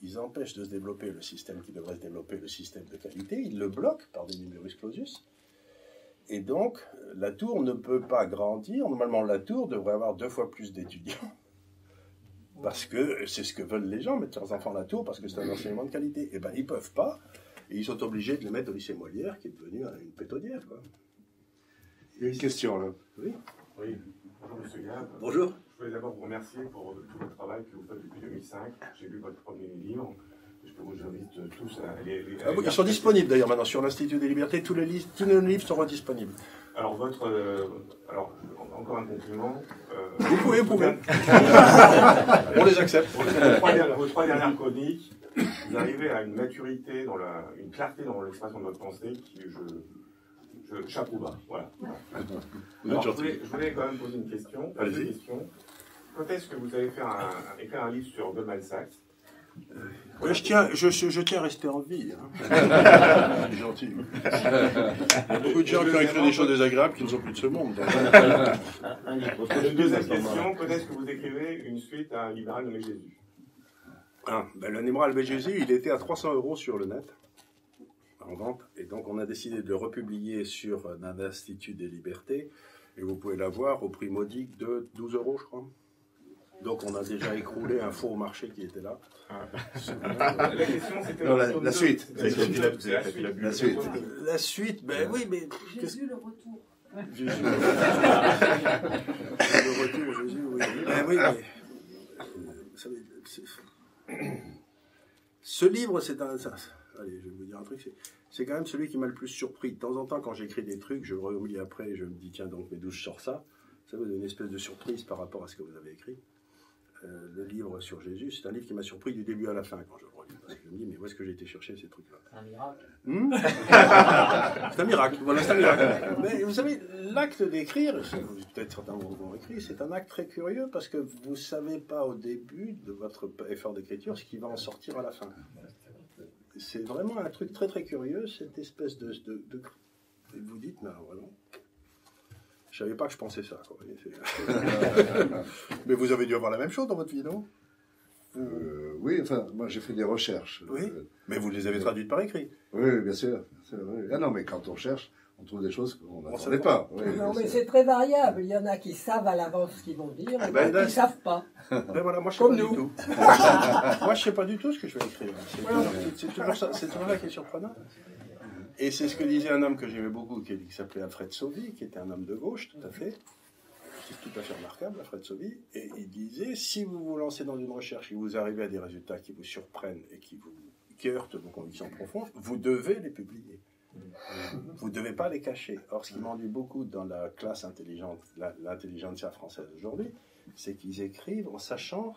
ils empêchent de se développer le système qui devrait se développer, le système de qualité, ils le bloquent par des numerus clausus. Et donc, La Tour ne peut pas grandir. Normalement, La Tour devrait avoir 2 fois plus d'étudiants. Parce que c'est ce que veulent les gens, mettre leurs enfants à La Tour, parce que c'est un enseignement de qualité. Eh bien, ils ne peuvent pas. Et ils sont obligés de les mettre au lycée Molière, qui est devenu une pétaudière, quoi. Il y a une question, là. Oui. Oui. Bonjour, monsieur Gab. Bonjour. Je voulais d'abord vous remercier pour tout le travail que vous faites depuis 2005. J'ai lu votre premier livre. Je vous invite tous à aller... Ils sont disponibles d'ailleurs maintenant sur l'Institut des Libertés. Tous nos livres seront disponibles. Alors, encore un compliment. Vous pouvez. On les accepte. Vos 3 dernières chroniques, vous arrivez à une maturité, une clarté dans l'expression de votre pensée qui, chapeau bas, voilà. Vous êtes Alors, gentil. je voulais quand même poser une question. Allez-y. Deux questions. Quand est-ce que vous allez écrire un livre sur Goldman Sachs? Ouais, je tiens à rester en vie. Hein. C'est gentil. Il y a beaucoup de gens qui ont écrit des choses désagréables qui ne sont plus de ce monde. Donc. Deuxième question, quand est-ce que vous écrivez une suite à un libéral nommé Jésus? Le libéral nommé Jésus, il était à 300 € sur le net, en vente, et donc on a décidé de le republier sur l'Institut des Libertés, et vous pouvez l'avoir au prix modique de 12 €, je crois. Donc on a déjà écroulé un faux marché qui était là. La question, c'était... Non, la suite. La suite, ben oui, mais... Jésus, le retour. Jésus. Le retour, Jésus, oui. Ben oui, mais... Vous savez, ce livre, c'est un... Allez, je vais vous dire un truc, c'est quand même celui qui m'a le plus surpris. De temps en temps, quand j'écris des trucs, je le relis après et je me dis, tiens, donc, mais d'où je sors ça? Ça vous donne une espèce de surprise par rapport à ce que vous avez écrit. Le livre sur Jésus, c'est un livre qui m'a surpris du début à la fin quand je le relis. Parce que je me dis, mais où est-ce que j'ai été chercher ces trucs-là? Un miracle. C'est un miracle, voilà, c'est un miracle. Mais vous savez, l'acte d'écrire, peut-être certains vont écrire, c'est un acte très curieux parce que vous ne savez pas au début de votre effort d'écriture ce qui va en sortir à la fin. C'est vraiment un truc très très curieux, cette espèce de et vous dites, non, voilà. Je savais pas que je pensais ça. Quoi. Mais vous avez dû avoir la même chose dans votre vie, non? Oui, enfin, moi j'ai fait des recherches. Oui, mais vous les avez traduites par écrit. Oui, bien sûr. Oui. Ah non, mais quand on cherche, on trouve des choses qu'on n'attendait pas. Oui, non, mais c'est très variable. Il y en a qui savent à l'avance ce qu'ils vont dire, et ben, d'autres qui ne savent pas. Ben voilà, moi, je Comme sais pas nous. du tout. Moi, je sais pas du tout ce que je vais écrire. C'est toujours ça, c'est toujours là qui est surprenant. Et c'est ce que disait un homme que j'aimais beaucoup, qui s'appelait Alfred Sauvy, qui était un homme de gauche, tout à fait. C'est tout à fait remarquable, Alfred Sauvy. Et il disait, si vous vous lancez dans une recherche et vous arrivez à des résultats qui vous surprennent et qui heurtent vos convictions profondes, vous devez les publier. Vous ne devez pas les cacher. Or, ce qui m'ennuie beaucoup dans la classe intelligente, l'intelligentsia française aujourd'hui, c'est qu'ils écrivent en sachant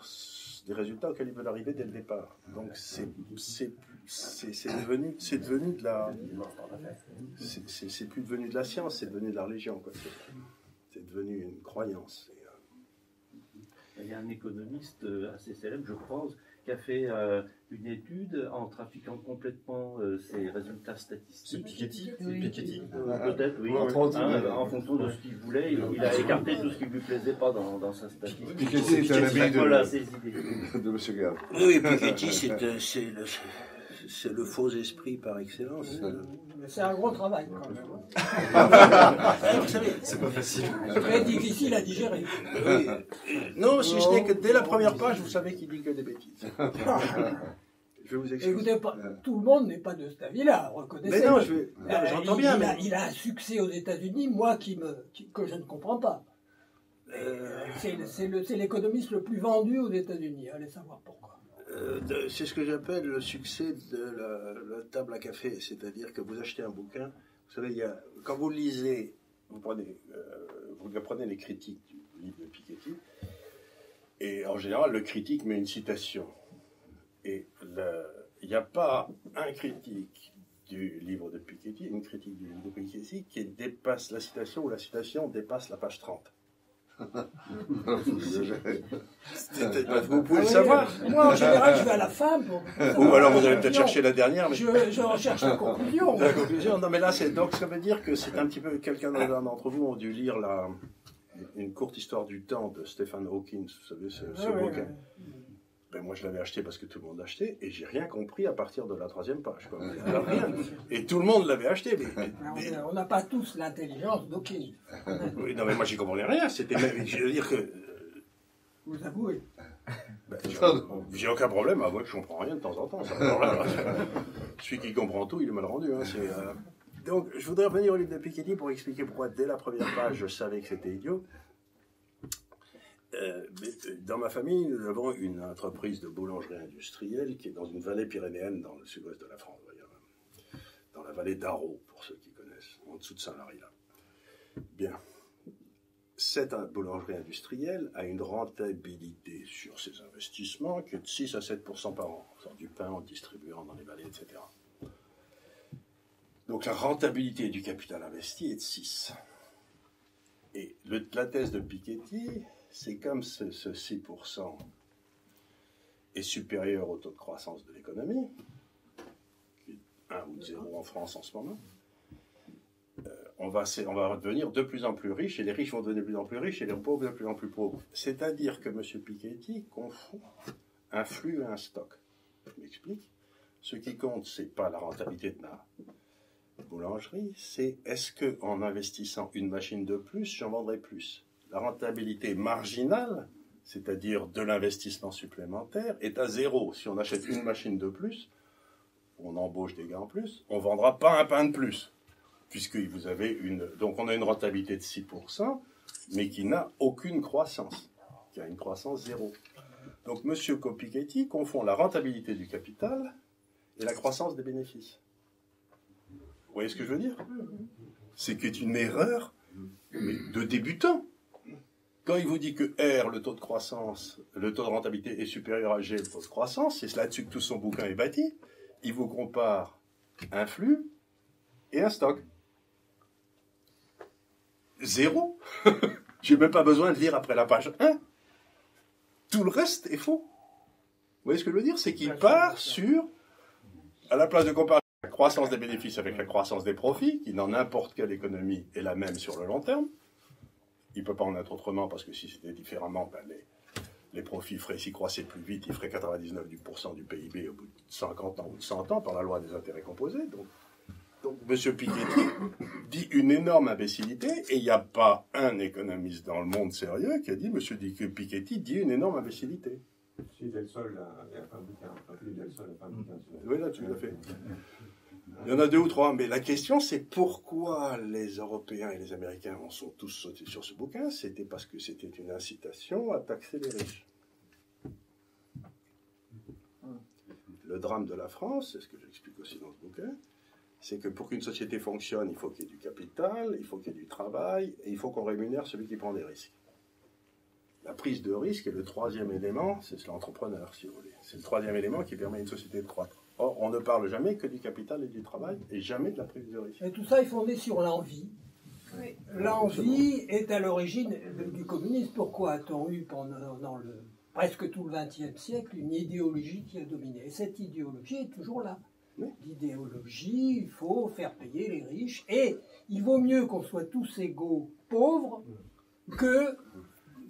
des résultats auxquels ils veulent arriver dès le départ. Donc, c'est devenu de la... C'est plus devenu de la science, c'est devenu de la religion, quoi. C'est devenu une croyance. Il y a un économiste assez célèbre, je pense, qui a fait une étude en trafiquant complètement ses résultats statistiques. C'est Piketty. Peut-être, oui. En fonction de ce qu'il voulait, il a écarté tout ce qui ne lui plaisait pas dans sa statistique. Piketty est un ami de M. Gall. Oui, Piketty, c'est le faux esprit par excellence. C'est un gros travail, quand même. Vous savez, c'est pas facile. C'est très difficile à digérer. Oui. Non, si ce n'est que dès la première page, vous savez qu'il dit que des bêtises. Je vais vous expliquer. Écoutez, tout le monde n'est pas de cet avis-là, reconnaissez-le. Mais non, j'entends bien. Il a un succès aux États-Unis, moi, que je ne comprends pas. C'est l'économiste le plus vendu aux États-Unis. Allez savoir pourquoi. C'est ce que j'appelle le succès de la table à café. C'est-à-dire que vous achetez un bouquin, vous savez, quand vous lisez, vous prenez les critiques du livre de Piketty, et en général, le critique met une citation. Et il n'y a pas un critique du livre de Piketty, une critique du livre de Piketty qui dépasse la citation, ou la citation dépasse la page 30. Vous pouvez le savoir. Moi, en général, je vais à la fin. Ou alors vous allez peut-être chercher la dernière. Mais... Je recherche la conclusion. La conclusion, non, mais là, donc ça veut dire que c'est un petit peu. Quelqu'un d'entre vous a dû lire une courte histoire du temps de Stephen Hawking, vous savez, ce bouquin. Ben moi, je l'avais acheté parce que tout le monde l'achetait, et j'ai rien compris à partir de la 3e page. Quoi. Alors, rien. Et tout le monde l'avait acheté. Mais... On n'a pas tous l'intelligence d'Hawking. Oui, non, mais moi, j'y comprenais rien. C'était même, je veux dire que. Vous avouez. Ben, j'ai aucun problème à avouer que je comprends rien de temps en temps. Ça, celui qui comprend tout, il est mal rendu. Hein, Donc, je voudrais revenir au livre de Piketty pour expliquer pourquoi, dès la première page, je savais que c'était idiot. Dans ma famille, nous avons une entreprise de boulangerie industrielle qui est dans une vallée pyrénéenne dans le sud-ouest de la France, dans la vallée d'Arreau, pour ceux qui connaissent, en dessous de Saint-Lary. Bien. Cette boulangerie industrielle a une rentabilité sur ses investissements qui est de 6 à 7% par an, en faisant du pain, en distribuant dans les vallées, etc. Donc la rentabilité du capital investi est de 6. Et la thèse de Piketty, c'est comme ce 6% est supérieur au taux de croissance de l'économie, qui est 1 ou 0 en France en ce moment, on va devenir de plus en plus riches, et les riches vont devenir de plus en plus riches, et les pauvres de plus en plus pauvres. C'est-à-dire que M. Piketty confond un flux et un stock. Je m'explique. Ce qui compte, ce n'est pas la rentabilité de ma boulangerie, c'est est-ce qu'en investissant une machine de plus, j'en vendrai plus. La rentabilité marginale, c'est-à-dire de l'investissement supplémentaire, est à 0. Si on achète une machine de plus, on embauche des gars en plus, on ne vendra pas un pain de plus. Puisque vous avez donc on a une rentabilité de 6%, mais qui n'a aucune croissance, qui a une croissance 0. Donc M. Piketty confond la rentabilité du capital et la croissance des bénéfices. Vous voyez ce que je veux dire? C'est une erreur de débutant. Quand il vous dit que R, le taux de croissance, le taux de rentabilité est supérieur à G, le taux de croissance, c'est là-dessus que tout son bouquin est bâti, il vous compare un flux et un stock. 0. Je n'ai même pas besoin de lire après la page 1. Tout le reste est faux. Vous voyez ce que je veux dire? C'est qu'il part sur, à la place de comparer la croissance des bénéfices avec la croissance des profits, qui dans n'importe quelle économie est la même sur le long terme. Il ne peut pas en être autrement, parce que si c'était différemment, ben les profits feraient, s'ils croissaient plus vite, ils feraient 99% du PIB au bout de 50 ans ou de 100 ans par la loi des intérêts composés. Donc M. Piketty dit une énorme imbécilité, et il n'y a pas un économiste dans le monde sérieux qui a dit M. Piketty dit une énorme imbécilité. Si Del Sol a fait un bouquin, Del Sol a fait un bouquin. Oui, là, tout à fait. Il y en a 2 ou 3, mais la question c'est pourquoi les Européens et les Américains en sont tous sautés sur ce bouquin. C'était parce que c'était une incitation à taxer les riches. Le drame de la France, c'est ce que j'explique aussi dans ce bouquin, c'est que pour qu'une société fonctionne, il faut qu'il y ait du capital, il faut qu'il y ait du travail, et il faut qu'on rémunère celui qui prend des risques. La prise de risque est le 3e élément, c'est l'entrepreneur, si vous voulez. C'est le 3e élément qui permet à une société de croître. Or, on ne parle jamais que du capital et du travail, et jamais de la prise de risque. Et tout ça est fondé sur l'envie. Oui. L'envie est à l'origine du communisme. Pourquoi a-t-on eu pendant presque tout le XXe siècle une idéologie qui a dominé? Et cette idéologie est toujours là. L'idéologie, il faut faire payer les riches, et il vaut mieux qu'on soit tous égaux pauvres que,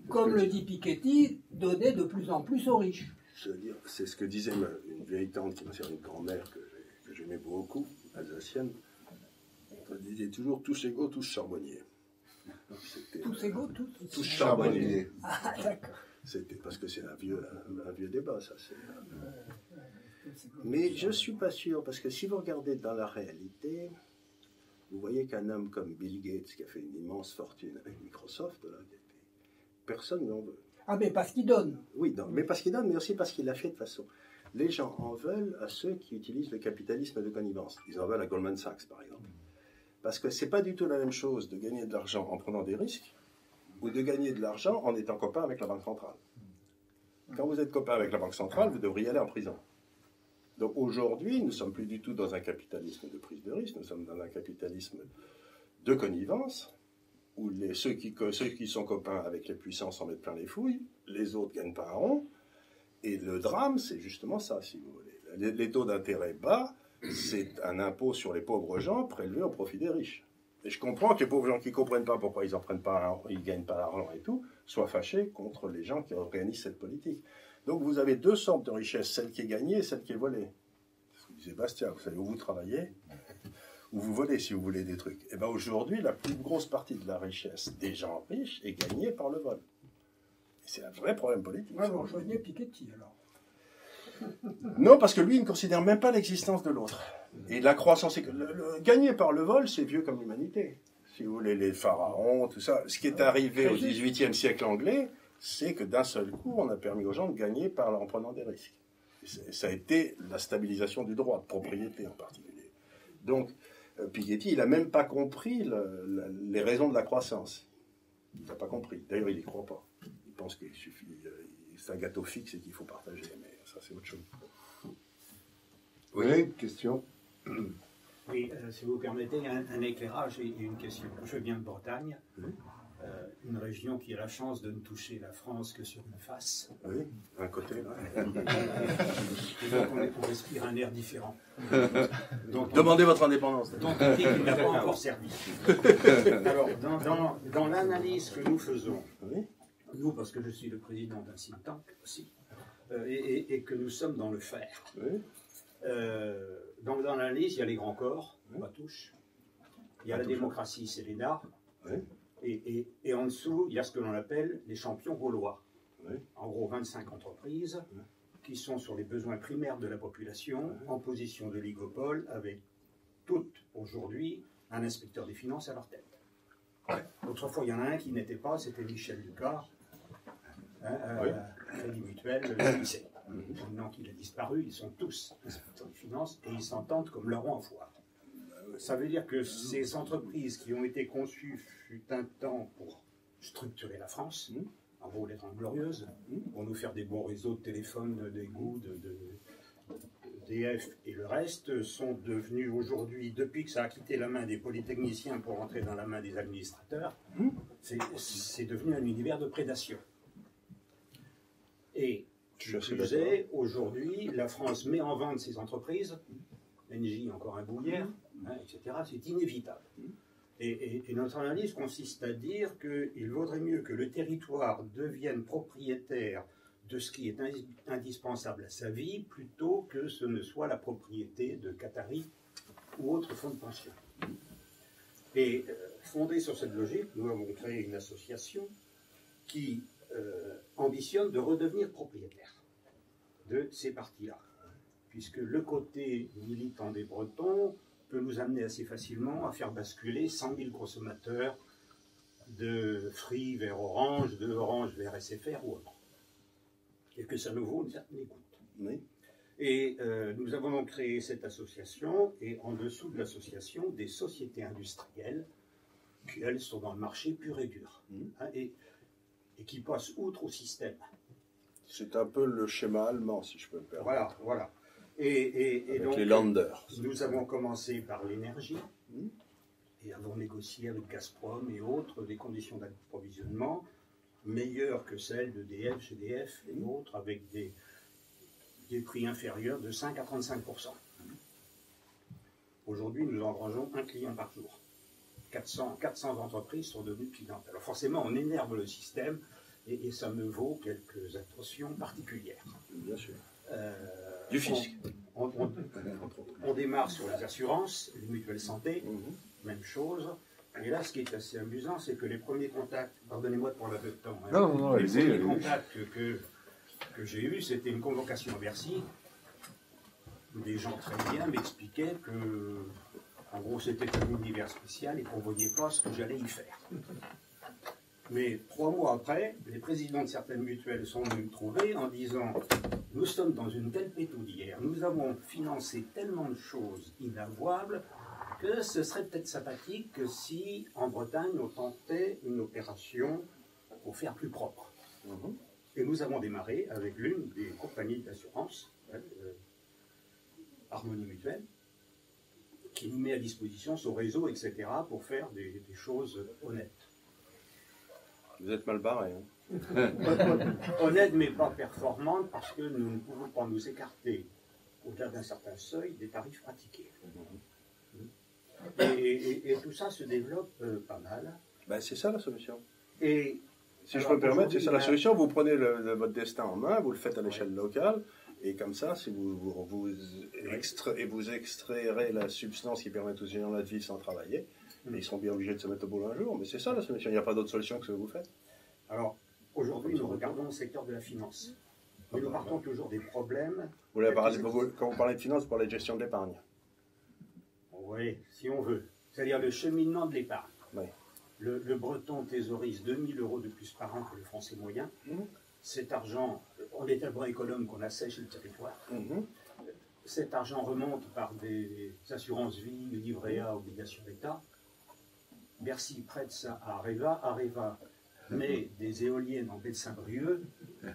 comme le dit Piketty, donner de plus en plus aux riches. Je veux dire, c'est ce que disait une vieille tante qui m'a servi une grand-mère que j'aimais beaucoup, alsacienne. Elle disait toujours tous égaux, tous charbonniers. Tous égaux, tous charbonniers. Ah, d'accord. C'était parce que c'est un vieux débat, ça. Mais je ne suis pas sûr, parce que si vous regardez dans la réalité, vous voyez qu'un homme comme Bill Gates, qui a fait une immense fortune avec Microsoft, là, personne n'en veut. Ah, mais parce qu'il donne. Oui, non, mais parce qu'il donne, mais aussi parce qu'il l'a fait de façon. Les gens en veulent à ceux qui utilisent le capitalisme de connivence. Ils en veulent à Goldman Sachs, par exemple. Parce que ce n'est pas du tout la même chose de gagner de l'argent en prenant des risques ou de gagner de l'argent en étant copain avec la Banque centrale. Quand vous êtes copain avec la Banque centrale, vous devriez aller en prison. Donc aujourd'hui, nous ne sommes plus du tout dans un capitalisme de prise de risque, nous sommes dans un capitalisme de connivence, où ceux qui sont copains avec les puissants s'en mettent plein les fouilles, les autres gagnent pas un rond, et le drame, c'est justement ça, si vous voulez. Les taux d'intérêt bas, c'est un impôt sur les pauvres gens prélevé au profit des riches. Et je comprends que les pauvres gens qui ne comprennent pas pourquoi ils ne gagnent pas d'argent et tout, soient fâchés contre les gens qui organisent cette politique. Donc vous avez 2 sortes de richesses, celle qui est gagnée et celle qui est volée. C'est ce que disait Bastien, vous savez où vous travaillez, où vous volez si vous voulez des trucs. Et bien aujourd'hui, la plus grosse partie de la richesse des gens riches est gagnée par le vol. Et c'est un vrai problème politique. Ouais, vous rejoignez Piketty alors. Non, parce que lui, il ne considère même pas l'existence de l'autre. Et la croissance, gagner par le vol, c'est vieux comme l'humanité. Si vous voulez, les pharaons, tout ça. Ce qui est arrivé au XVIIIe siècle anglais, c'est que d'un seul coup, on a permis aux gens de gagner en prenant des risques. Et ça a été la stabilisation du droit de propriété en particulier. Donc, Piketty, il n'a même pas compris les raisons de la croissance. Il n'a pas compris. D'ailleurs, il n'y croit pas. Il pense qu'il suffit, c'est un gâteau fixe et qu'il faut partager. Mais ça, c'est autre chose. Oui, question. Oui, si vous permettez, un éclairage et une question. Je viens de Bretagne, une région qui a la chance de ne toucher la France que sur une face. Oui, d'un côté. Là. Et donc on respire un air différent. Demandez votre indépendance. Donc on dit qu'il n'a pas encore servi. Alors, dans l'analyse que nous faisons, nous, parce que je suis le président d'un think tank aussi, et que nous sommes dans le faire. Donc dans l'analyse, il y a les grands corps, Matouche, il y a la démocratie, c'est l'ENA, et en dessous, il y a ce que l'on appelle les champions gaulois. En gros, 25 entreprises qui sont sur les besoins primaires de la population, en position d'oligopole, avec toutes, aujourd'hui, un inspecteur des finances à leur tête. Autrefois, il y en a un qui n'était pas, c'était Michel Ducard, Crédit Mutuel, le lycée. Maintenant qu'il a disparu, ils sont tous inspecteurs des finances et ils s'entendent comme larrons en foire. Ça veut dire que ces entreprises qui ont été conçues fut un temps pour structurer la France, en gros les 30 Glorieuses, pour nous faire des bons réseaux de téléphones, d'égout, d'EDF et le reste, sont devenus aujourd'hui, depuis que ça a quitté la main des polytechniciens pour rentrer dans la main des administrateurs, c'est devenu un univers de prédation. Et qui plus est, aujourd'hui, la France met en vente ses entreprises, Engie encore un bouillère, etc. C'est inévitable. Et notre analyse consiste à dire qu'il vaudrait mieux que le territoire devienne propriétaire de ce qui est indispensable à sa vie, plutôt que ce ne soit la propriété de Qataris ou autres fonds de pension. Et fondé sur cette logique, nous avons créé une association qui ambitionne de redevenir propriétaire de ces parties-là, puisque le côté militant des Bretons peut nous amener assez facilement à faire basculer 100 000 consommateurs de Free vers Orange, de Orange vers SFR ou autre, et que ça nous vaut une certaine écoute. Oui. Et nous avons donc créé cette association, et en dessous de l'association, des sociétés industrielles qui, elles, sont dans le marché pur et dur, et qui passent outre au système. C'est un peu le schéma allemand, si je peux me permettre. Voilà. Et donc, les Länder. Nous avons commencé par l'énergie, et avons négocié avec Gazprom et autres des conditions d'approvisionnement meilleures que celles d'EDF, GDF et autres, avec des prix inférieurs de 5 à 35%. Aujourd'hui, nous engrangeons un client par jour. 400 entreprises sont devenues clientes. Alors forcément, on énerve le système, et ça me vaut quelques attentions particulières. Bien sûr. Du fisc. On démarre sur les assurances, les mutuelles santé, même chose. Et là, ce qui est assez amusant, c'est que les premiers contacts, pardonnez-moi de prendre un peu de temps, les premiers contacts que j'ai eus, c'était une convocation à Bercy, où des gens très bien m'expliquaient que, en gros, c'était un univers spécial et qu'on ne voyait pas ce que j'allais y faire. Mais 3 mois après, les présidents de certaines mutuelles sont venus me trouver en disant « Nous sommes dans une telle pétaudière, nous avons financé tellement de choses inavouables que ce serait peut-être sympathique que si, en Bretagne, on tentait une opération pour faire plus propre. Et nous avons démarré avec l'une des compagnies d'assurance, Harmonie Mutuelle, qui nous met à disposition son réseau, etc., pour faire des choses honnêtes. Vous êtes mal barré. Honnête mais pas performante, parce que nous ne pouvons pas nous écarter au-delà d'un certain seuil des tarifs pratiqués. Et tout ça se développe pas mal. Ben, c'est ça la solution. Et si je peux me permettre, c'est ça la solution. Vous prenez votre destin en main, vous le faites à l'échelle locale, et comme ça, si vous extrairez la substance qui permet aux gens de vivre sans travailler, ils seront bien obligés de se mettre au boulot un jour. Mais c'est ça la solution. Il n'y a pas d'autre solution que ce que vous faites. Alors, aujourd'hui, nous regardons le secteur de la finance. Mais nous partons toujours des problèmes. Quand vous parlez de finance, vous parlez de gestion de l'épargne. Oui, si on veut. C'est-à-dire le cheminement de l'épargne. Oui. Le Breton thésaurise 2000 € de plus par an que le Français moyen. Cet argent, on est un bon économe qu'on assèche le territoire. Cet argent remonte par des assurances vie, livret A, obligations d'État. Bercy prête ça à Areva. Areva met des éoliennes en baie de Saint-Brieuc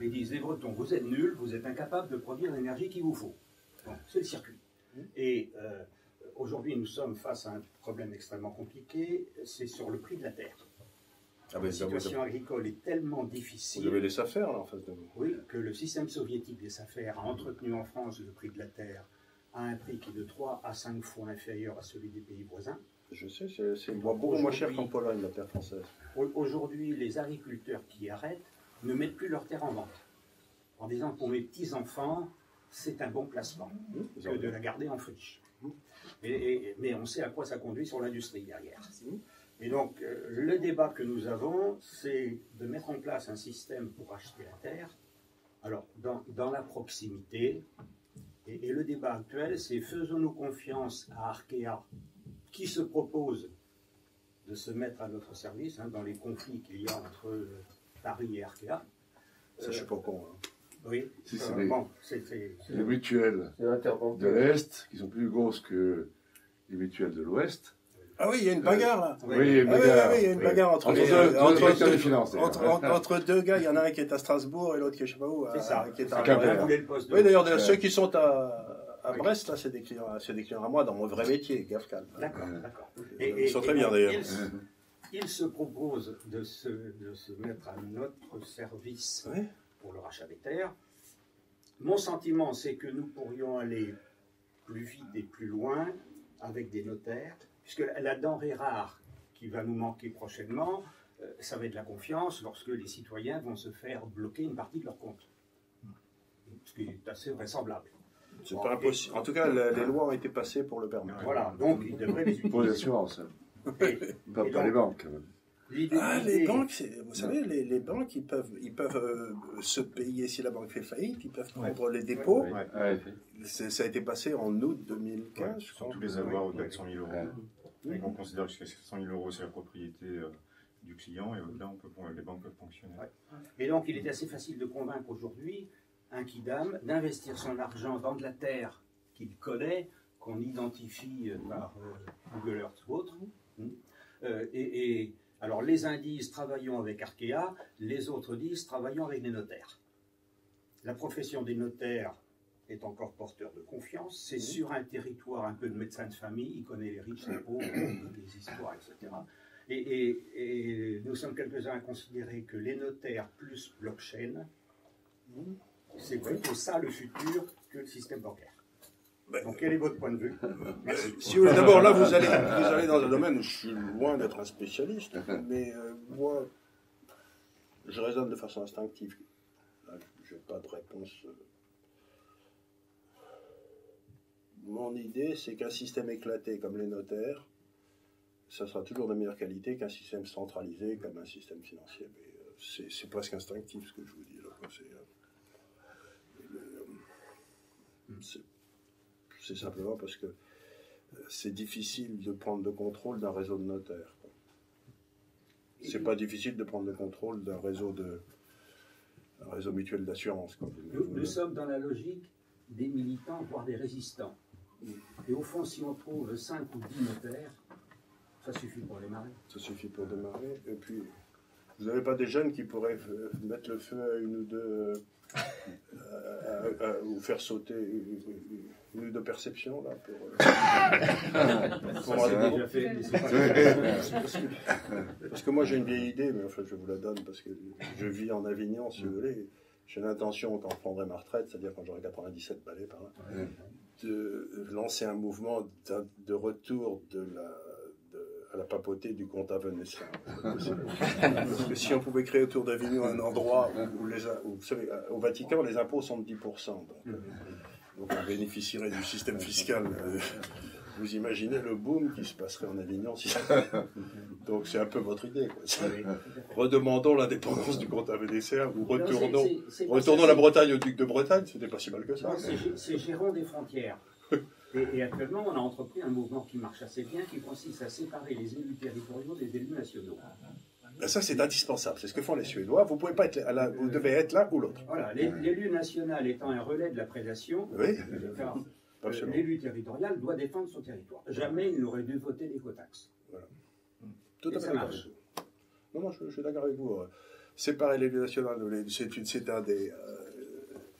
et disent les Bretons, vous êtes nuls, vous êtes incapables de produire l'énergie qu'il vous faut. Bon, c'est le circuit. Et Aujourd'hui, nous sommes face à un problème extrêmement compliqué, c'est sur le prix de la terre. Ah ben, La situation agricole est tellement difficile. Vous avez les affaires là en face de vous. Oui, que le système soviétique des affaires a entretenu en France le prix de la terre à un prix qui est de 3 à 5 fois inférieur à celui des pays voisins. Je sais, c'est beaucoup moins cher qu'en Pologne, la terre française. Aujourd'hui, les agriculteurs qui arrêtent ne mettent plus leur terre en vente. En disant, pour mes petits-enfants, c'est un bon placement que de la garder en friche. Mais on sait à quoi ça conduit sur l'industrie derrière. Et donc, le débat que nous avons, c'est de mettre en place un système pour acheter la terre, alors dans la proximité. Et le débat actuel, c'est faisons-nous confiance à Arkea, qui se propose de se mettre à notre service dans les conflits qu'il y a entre Paris et Arkea. Ça, je suis pas con. Hein. Oui, Si, c'est les mutuelles de l'Est qui sont plus grosses que les mutuelles de l'Ouest. Ah oui, il y a une bagarre là. Oui, il y a une bagarre, il y a une bagarre entre deux gars. Il y en a un qui est à Strasbourg et l'autre qui est je sais pas où. C'est ça. Qui est à oui, d'ailleurs, ceux qui sont à Brest, là, c'est des clients à moi dans mon vrai métier, Gafcal. D'accord, d'accord. Ils sont très bien d'ailleurs. Il se propose de se mettre à notre service pour le rachat des terres. Mon sentiment, c'est que nous pourrions aller plus vite et plus loin avec des notaires, puisque la denrée rare qui va nous manquer prochainement, ça va être la confiance lorsque les citoyens vont se faire bloquer une partie de leur compte. Ce qui est assez vraisemblable. C'est pas impossible. En tout cas, les lois ont été passées pour le permettre. Voilà, donc ils devraient les utiliser. Pour les assurances. Pas les banques, quand même. Les banques, vous savez, les banques, ils peuvent se payer si la banque fait faillite, ils peuvent prendre les dépôts. Ça a été passé en août 2015. Je crois. Tous les avoirs au-delà de 100 000 euros. Donc on considère que 100 000 euros, c'est la propriété du client, et au-delà, les banques peuvent fonctionner. Et donc, il est assez facile de convaincre aujourd'hui un kidam d'investir son argent dans de la terre qu'il connaît, qu'on identifie par Google Earth ou autre. Alors, les uns disent travaillons avec Arkea, les autres disent travaillons avec les notaires. La profession des notaires est encore porteur de confiance. C'est sur un territoire un peu de médecin de famille, il connaît les riches, les pauvres, les histoires, etc. Et nous sommes quelques-uns à considérer que les notaires plus blockchain, c'est plutôt ça le futur que le système bancaire. Donc quel est votre point de vue? Merci. Si vous voulez, d'abord là, vous allez dans un domaine où je suis loin d'être un spécialiste, mais moi, je raisonne de façon instinctive. Je n'ai pas de réponse. Mon idée, c'est qu'un système éclaté comme les notaires, ça sera toujours de meilleure qualité qu'un système centralisé comme un système financier. Mais c'est presque instinctif ce que je vous dis là. C'est simplement parce que c'est difficile de prendre le contrôle d'un réseau de notaires. C'est pas difficile de prendre le contrôle d'un réseau mutuel d'assurance. Nous sommes dans la logique des militants, voire des résistants. Et au fond, si on trouve 5 ou 10 notaires, ça suffit pour démarrer. Ça suffit pour démarrer. Et puis, vous n'avez pas des jeunes qui pourraient mettre le feu à une ou deux, ou faire sauter une ou deux perceptions là parce que moi j'ai une vieille idée, mais en fait je vous la donne parce que je vis en Avignon, si vous voulez. J'ai l'intention, quand je prendrai ma retraite, c'est-à-dire quand j'aurai 97 balais par là, de lancer un mouvement de retour à la papauté du comte vénitien. Parce que si on pouvait créer autour d'Avignon un endroit où vous savez, au Vatican, les impôts sont de 10%. Donc on bénéficierait du système fiscal. Vous imaginez le boom qui se passerait en Avignon. Donc c'est un peu votre idée. Redemandons l'indépendance du comte vénitien ou retournons la Bretagne au duc de Bretagne. C'était pas si mal que ça. C'est gérons des frontières. Et actuellement, on a entrepris un mouvement qui marche assez bien, qui consiste à séparer les élus territoriaux des élus nationaux. Ça, c'est indispensable. C'est ce que font les Suédois. Vous pouvez pas être vous devez être l'un ou l'autre. Voilà, l'élu national étant un relais de la prédation, l'élu territorial doit défendre son territoire. Jamais il n'aurait dû voter l'écotaxe. Voilà. Tout à fait d'accord. Non, je suis d'accord avec vous. Séparer l'élu national, c'est un des...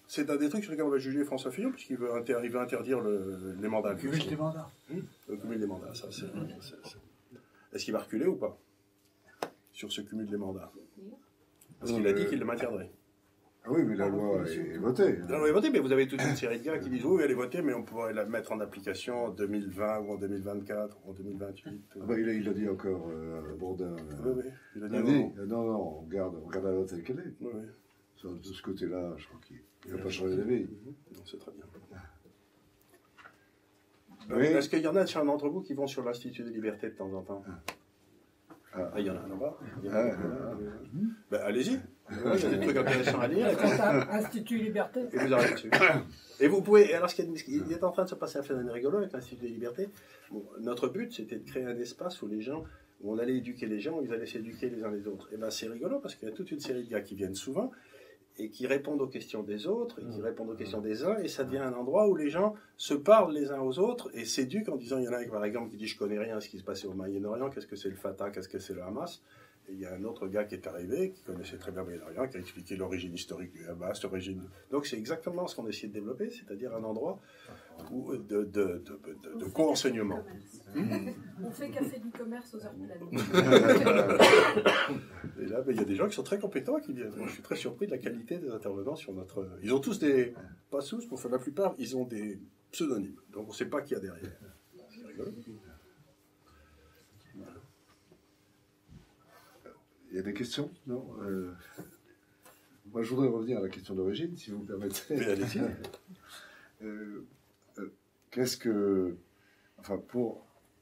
C'est un des trucs sur lesquels on va juger François Fillon, puisqu'il veut, il veut interdire les mandats. Le cumul des mandats. Le cumul des mandats, ça c'est... Est-ce qu'il va reculer ou pas sur ce cumul des mandats? Parce qu'il a dit qu'il le maintiendrait. Ah oui, mais la loi est votée. La loi est votée, mais vous avez toute une série de gars qui disent oui, elle est votée, mais on pourrait la mettre en application en 2020 ou en 2024 ou en 2028. Ah bah, il a dit encore Bourdin. Oui, il a dit non, on garde la loi telle qu'elle est. Oui. De ce côté-là, je crois qu'il n'a pas changé d'avis. Non, c'est très bien. Oui. Est-ce qu'il y en a d'entre vous qui vont sur l'Institut des libertés de temps en temps? Il y en a un là-bas. Ben, allez-y. Il y a des trucs intéressants à lire. Institut Liberté. Et vous arrêtez dessus. Et vous pouvez. Alors, il est en train de se passer un phénomène rigolo avec l'Institut des libertés. Bon, notre but, c'était de créer un espace où les gens, où on allait éduquer les gens, où ils allaient s'éduquer les uns les autres. Et ben, c'est rigolo parce qu'il y a toute une série de gars qui viennent souvent et qui répondent aux questions des autres, et qui répondent aux questions des uns, et ça devient un endroit où les gens se parlent les uns aux autres et s'éduquent en disant, il y en a un par exemple qui dit je connais rien à ce qui se passait au Moyen-Orient, qu'est-ce que c'est le Fatah, qu'est-ce que c'est le Hamas, et il y a un autre gars qui est arrivé, qui connaissait très bien le Moyen-Orient, qui a expliqué l'origine historique du Hamas, l'origine... Donc c'est exactement ce qu'on essaie de développer, c'est-à-dire un endroit où, de co-enseignement. On fait café du commerce aux heures pleines. Et là, il y a des gens qui sont très compétents qui viennent. Moi, je suis très surpris de la qualité des intervenants sur notre... Ils ont tous des... Pas tous, pour la plupart, ils ont des pseudonymes. Donc on ne sait pas qui y a derrière. C'est rigolo. Il y a des questions? Non moi, je voudrais revenir à la question d'origine, si vous me permettez. Mais allez-y. Qu'est-ce que... Enfin,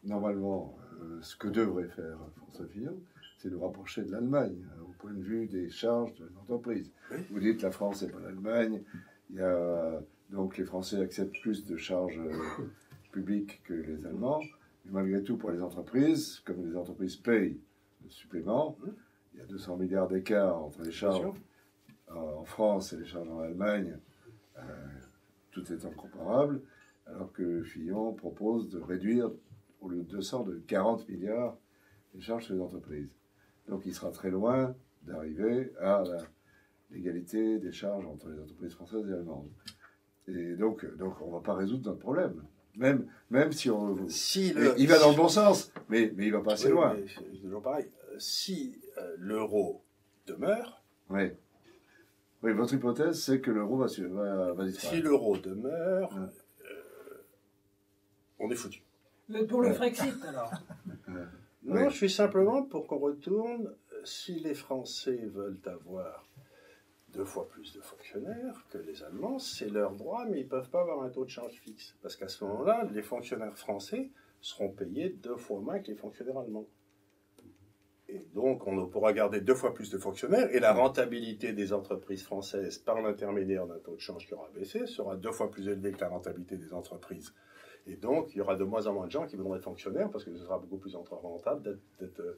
normalement, ce que devrait faire François Fillon, c'est de rapprocher de l'Allemagne, au point de vue des charges de l'entreprise. Oui. Vous dites la France n'est pas l'Allemagne, donc les Français acceptent plus de charges publiques que les Allemands, mais malgré tout, pour les entreprises, comme les entreprises payent le supplément, il y a 200 milliards d'écart entre les charges en France et les charges en Allemagne, tout étant comparable, alors que Fillon propose de réduire, au lieu de 200, de 40 milliards les charges sur les entreprises. Donc il sera très loin d'arriver à l'égalité des charges entre les entreprises françaises et allemandes. Et donc on ne va pas résoudre notre problème. Même si il va dans le bon sens, mais il ne va pas assez loin. C'est toujours pareil. Si l'euro demeure... Oui, votre hypothèse, c'est que l'euro va disparaître. Si l'euro demeure, on est foutu. Pour le Frexit, alors. Non, je suis simplement pour qu'on retourne, si les Français veulent avoir 2 fois plus de fonctionnaires que les Allemands, c'est leur droit, mais ils ne peuvent pas avoir un taux de change fixe. Parce qu'à ce moment-là, les fonctionnaires français seront payés 2 fois moins que les fonctionnaires allemands. Et donc, on pourra garder 2 fois plus de fonctionnaires, et la rentabilité des entreprises françaises, par l'intermédiaire d'un taux de change qui aura baissé, sera 2 fois plus élevée que la rentabilité des entreprises. Et donc, il y aura de moins en moins de gens qui voudront être fonctionnaires, parce que ce sera beaucoup plus rentable d'être...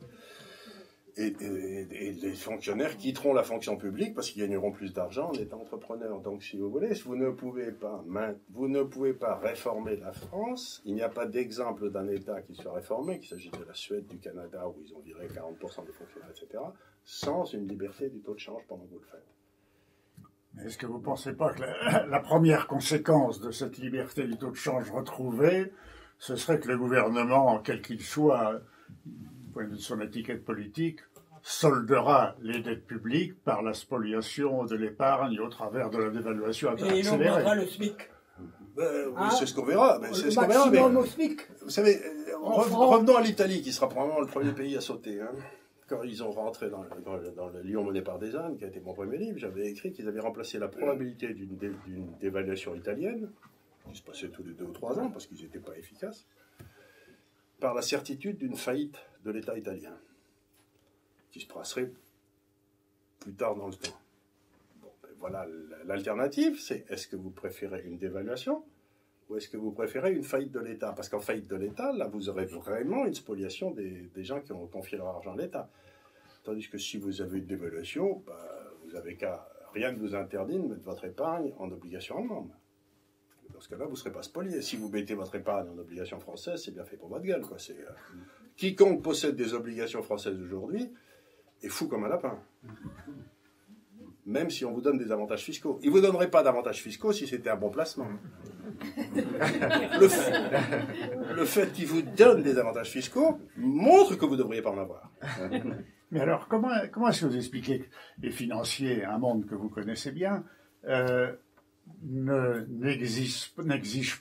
Et les fonctionnaires quitteront la fonction publique parce qu'ils gagneront plus d'argent en étant entrepreneurs. Donc, si vous voulez, vous ne pouvez pas réformer la France. Il n'y a pas d'exemple d'un État qui soit réformé, qu'il s'agisse de la Suède, du Canada, où ils ont viré 40% des fonctionnaires, etc., sans une liberté du taux de change pendant que vous le faites. Mais est-ce que vous ne pensez pas que la première conséquence de cette liberté du taux de change retrouvée, ce serait que le gouvernement, quel qu'il soit, du point de vue de son étiquette politique, soldera les dettes publiques par la spoliation de l'épargne au travers de la dévaluation accélérée. Et il augmentera le SMIC. Oui, c'est ce qu'on verra. C'est ce qu'on verra. Au SMIC. Vous savez, revenons à l'Italie, qui sera probablement le premier pays à sauter. Quand ils ont rentré dans le Lion mené par des ânes, qui a été mon premier livre, j'avais écrit qu'ils avaient remplacé la probabilité d'une dévaluation italienne, qui se passait tous les 2 ou 3 ans, parce qu'ils n'étaient pas efficaces, par la certitude d'une faillite de l'État italien, qui se passerait plus tard dans le temps. Bon, ben voilà, l'alternative, c'est est-ce que vous préférez une dévaluation ou est-ce que vous préférez une faillite de l'État? Parce qu'en faillite de l'État, là, vous aurez vraiment une spoliation des gens qui ont confié leur argent à l'État. Tandis que si vous avez une dévaluation, vous n'avez qu'à... Rien ne vous interdit de mettre votre épargne en obligation allemande. Dans ce cas-là, vous ne serez pas spolié. Si vous mettez votre épargne en obligation française, c'est bien fait pour votre gueule, quoi. Quiconque possède des obligations françaises aujourd'hui est fou comme un lapin. même si on vous donne des avantages fiscaux. Ils ne vous donneraient pas d'avantages fiscaux si c'était un bon placement. Le fait qu'ils vous donnent des avantages fiscaux montre que vous ne devriez pas en avoir. Mais alors, comment est-ce que vous expliquez que les financiers, un monde que vous connaissez bien, n'exigent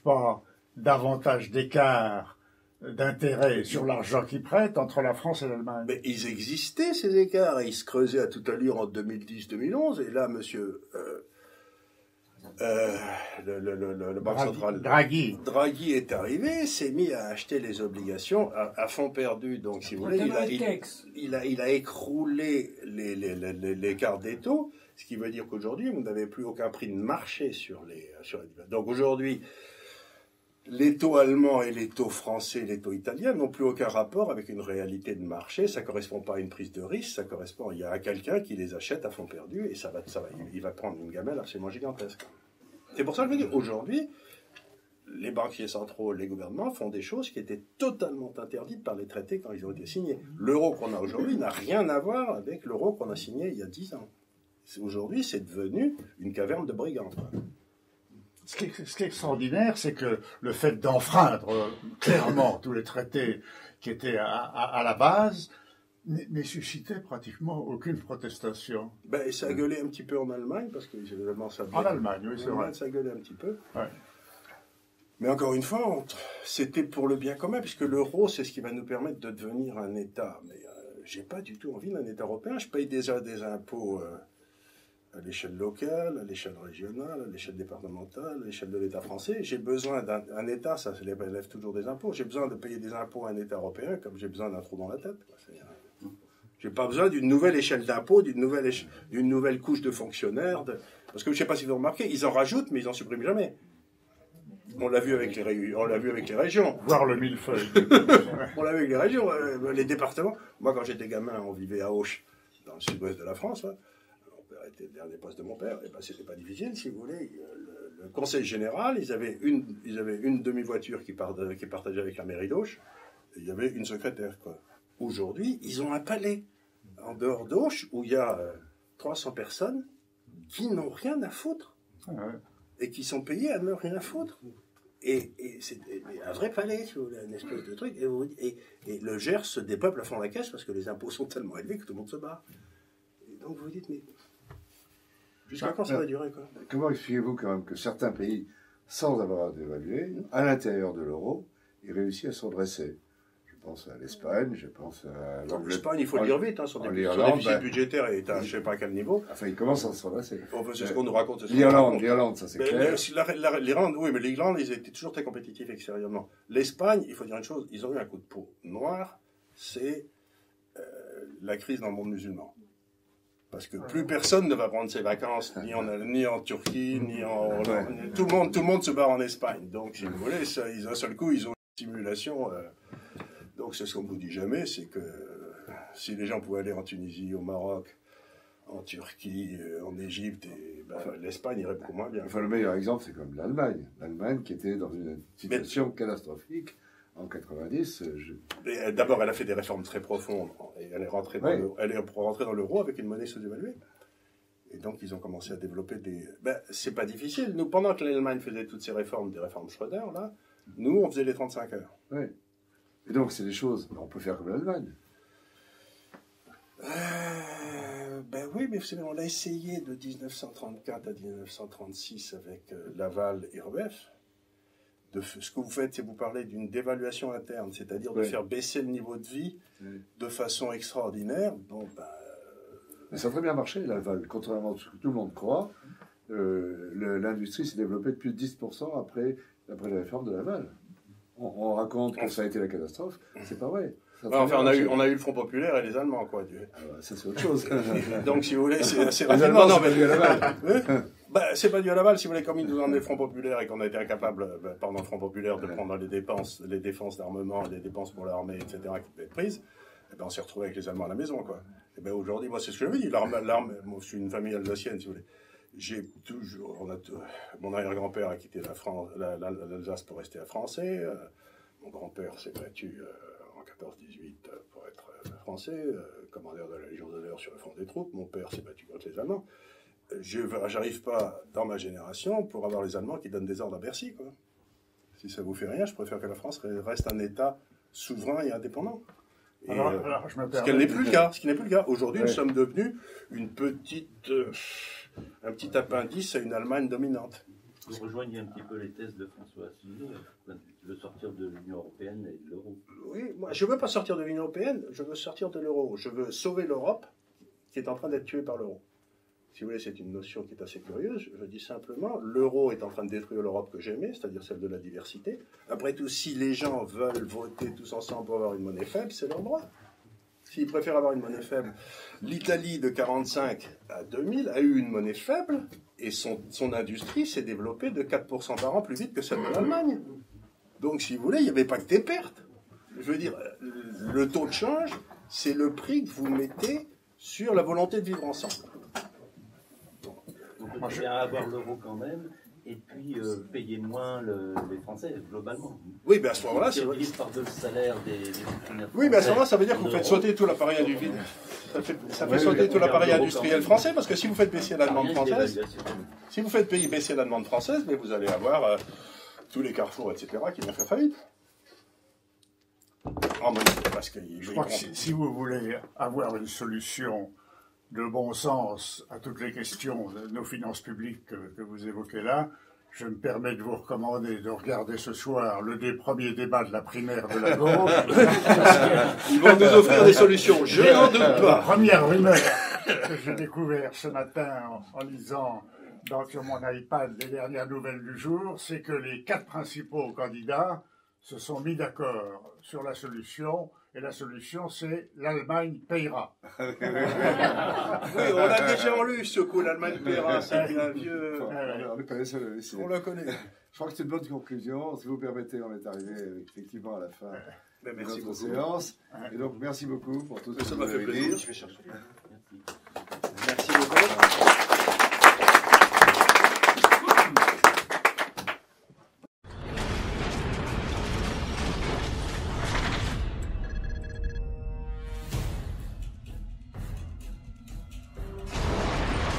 pas davantage d'écart d'intérêt sur l'argent qu'ils prêtent entre la France et l'Allemagne? Mais ils existaient, ces écarts, et ils se creusaient à toute allure en 2010-2011, et là, monsieur... le Banque centrale Draghi est arrivé, s'est mis à acheter les obligations à fond perdu. Donc, si vous voulez, il a écroulé l'écart des taux, ce qui veut dire qu'aujourd'hui, vous n'avez plus aucun prix de marché sur les Donc aujourd'hui, les taux allemands et les taux français et les taux italiens n'ont plus aucun rapport avec une réalité de marché. Ça ne correspond pas à une prise de risque, ça correspond il y a quelqu'un qui les achète à fond perdu et il va prendre une gamelle absolument gigantesque. C'est pour ça que je veux dire, aujourd'hui, les banquiers centraux, les gouvernements font des choses qui étaient totalement interdites par les traités quand ils ont été signés. L'euro qu'on a aujourd'hui n'a rien à voir avec l'euro qu'on a signé il y a 10 ans. Aujourd'hui, c'est devenu une caverne de brigands. Ce qui est extraordinaire, c'est que le fait d'enfreindre clairement tous les traités qui étaient à la base ne suscitait pratiquement aucune protestation. Ben, ça a gueulé un petit peu en Allemagne, parce que évidemment ça... En Allemagne, oui, c'est vrai. Ça a gueulé un petit peu. Ouais. Mais encore une fois, c'était pour le bien commun, puisque l'euro, c'est ce qui va nous permettre de devenir un État. Mais j'ai pas du tout envie d'un État européen. Je paye déjà des impôts... à l'échelle locale, à l'échelle régionale, à l'échelle départementale, à l'échelle de l'État français. J'ai besoin d'un État, ça élève toujours des impôts. J'ai besoin de payer des impôts à un État européen comme j'ai besoin d'un trou dans la tête. J'ai pas besoin d'une nouvelle échelle d'impôts, d'une nouvelle couche de fonctionnaires. Parce que je ne sais pas si vous remarquez, ils en rajoutent, mais ils n'en suppriment jamais. On l'a vu avec les régions. Voir le millefeuille. On l'a vu avec les régions, les départements. Moi, quand j'étais gamin, on vivait à Auch, dans le sud-ouest de la France. Là. Était le dernier poste de mon père, et ben c'était pas difficile, si vous voulez. Le conseil général, ils avaient une demi-voiture qui partageait avec la mairie d'Auch, et il y avait une secrétaire, quoi. Aujourd'hui, ils ont un palais en dehors d'Auch où il y a 300 personnes qui n'ont rien à foutre et qui sont payées à ne rien foutre. Et c'est un vrai palais, si vous voulez, une espèce de truc. Et le Gers se dépeuple à fond la caisse parce que les impôts sont tellement élevés que tout le monde se barre. Et donc vous vous dites, mais jusqu'à quand ça va durer, quoi? Comment expliquez-vous quand même que certains pays, sans avoir à dévaluer, à l'intérieur de l'euro, ils réussissent à se redresser? Je pense à l'Espagne, je pense à l'Angleterre. L'Espagne, il faut le dire vite, son déficit budgétaire est à je ne sais pas à quel niveau. Enfin, il commence à se redresser. C'est ce qu'on nous raconte. L'Irlande, ça c'est clair. L'Irlande, oui, mais l'Irlande, ils étaient toujours très compétitifs extérieurement. L'Espagne, il faut dire une chose, ils ont eu un coup de peau noir, c'est la crise dans le monde musulman. Parce que plus personne ne va prendre ses vacances, ni en Turquie, ni en Hollande. Tout le monde se barre en Espagne. Donc, si vous voulez, d'un seul coup, ils ont une simulation. Donc, c'est ce qu'on ne vous dit jamais, c'est que si les gens pouvaient aller en Tunisie, au Maroc, en Turquie, en Égypte, l'Espagne irait beaucoup moins bien. Enfin, le meilleur exemple, c'est comme l'Allemagne. L'Allemagne qui était dans une situation catastrophique. En 90, d'abord, elle a fait des réformes très profondes et elle est rentrée dans l'euro avec une monnaie sous-évaluée. Et donc, ils ont commencé à développer des... c'est pas difficile. Nous, pendant que l'Allemagne faisait toutes ces réformes, des réformes Schröder, là, nous, on faisait les 35 heures. Oui. Et donc, c'est des choses... On peut faire comme l'Allemagne. Oui, mais vous savez, on l'a essayé de 1934 à 1936 avec Laval et Rebef. Ce que vous faites, c'est vous parler d'une dévaluation interne, c'est-à-dire de faire baisser le niveau de vie de façon extraordinaire. Bon, Mais ça a très bien marché, Laval. Contrairement à ce que tout le monde croit, l'industrie s'est développée de plus de 10% après la réforme de Laval. On raconte que ça a été la catastrophe, c'est pas vrai. Enfin, on a eu le Front Populaire et les Allemands, quoi. Ça, c'est autre chose. Donc, si vous voulez, c'est assez rapidement. Non, mais à Laval. C'est pas dû à Laval, si vous voulez, comme ils nous ont donné le Front Populaire et qu'on a été incapable, pendant le Front Populaire, de prendre les dépenses d'armement, les dépenses pour l'armée, etc., qui pouvaient être prises, on s'est retrouvé avec les Allemands à la maison, quoi. Et aujourd'hui, moi, c'est ce que j'avais dit. L'arme, moi, je suis une famille alsacienne, si vous voulez. Mon arrière-grand-père a quitté l'Alsace pour rester français. Mon grand-père s'est battu en 14-18 pour être français, commandeur de la Légion d'honneur sur le front des troupes. Mon père s'est battu contre les Allemands. j'arrive pas dans ma génération pour avoir les Allemands qui donnent des ordres à Bercy, quoi. Si ça vous fait rien, je préfère que la France reste un État souverain et indépendant. Et, alors, je me permets... ce qui n'est plus le cas. Ce qui n'est plus le cas. Aujourd'hui, nous sommes devenus un petit appendice à une Allemagne dominante. Vous rejoignez un petit peu les thèses de François Asselineau, qui veut sortir de l'Union européenne et de l'euro. Oui, moi, je ne veux pas sortir de l'Union européenne, je veux sortir de l'euro. Je veux sauver l'Europe qui est en train d'être tuée par l'euro. Si vous voulez, c'est une notion qui est assez curieuse. Je dis simplement, l'euro est en train de détruire l'Europe que j'aimais, c'est-à-dire celle de la diversité. Après tout, si les gens veulent voter tous ensemble pour avoir une monnaie faible, c'est leur droit. S'ils préfèrent avoir une monnaie faible, l'Italie de 1945 à 2000 a eu une monnaie faible et son industrie s'est développée de 4% par an plus vite que celle de l'Allemagne. Donc, si vous voulez, il n'y avait pas que des pertes. Je veux dire, le taux de change, c'est le prix que vous mettez sur la volonté de vivre ensemble. On peut bien avoir l'euro quand même, et puis payer moins les Français, globalement. Oui, mais à ce moment-là... Si on divise par 2 le salaire des fonctionnaires oui, mais à ce moment-là, ça veut dire que vous faites sauter tout l'appareil industriel. Ça fait sauter tout l'appareil industriel français, parce que si vous faites baisser la demande française, baisser la demande française, mais vous allez avoir tous les carrefours, etc., qui vont faire faillite. Parce que je crois que si vous voulez avoir une solution de bon sens à toutes les questions de nos finances publiques que vous évoquez là, je me permets de vous recommander de regarder ce soir le premier débat de la primaire de la gauche. Ils vont nous offrir des solutions, je n'en doute pas. La première rumeur que j'ai découverte ce matin en lisant sur mon iPad les dernières nouvelles du jour, c'est que les 4 principaux candidats se sont mis d'accord sur la solution. Et la solution, c'est l'Allemagne payera. Oui, on l'a déjà lu, ce coup, l'Allemagne payera. C'est un vieux... On le connaît. Je crois que c'est une bonne conclusion. Si vous permettez, on est arrivé effectivement à la fin de notre séance. Et donc, merci beaucoup pour tout ce que vous avez dit.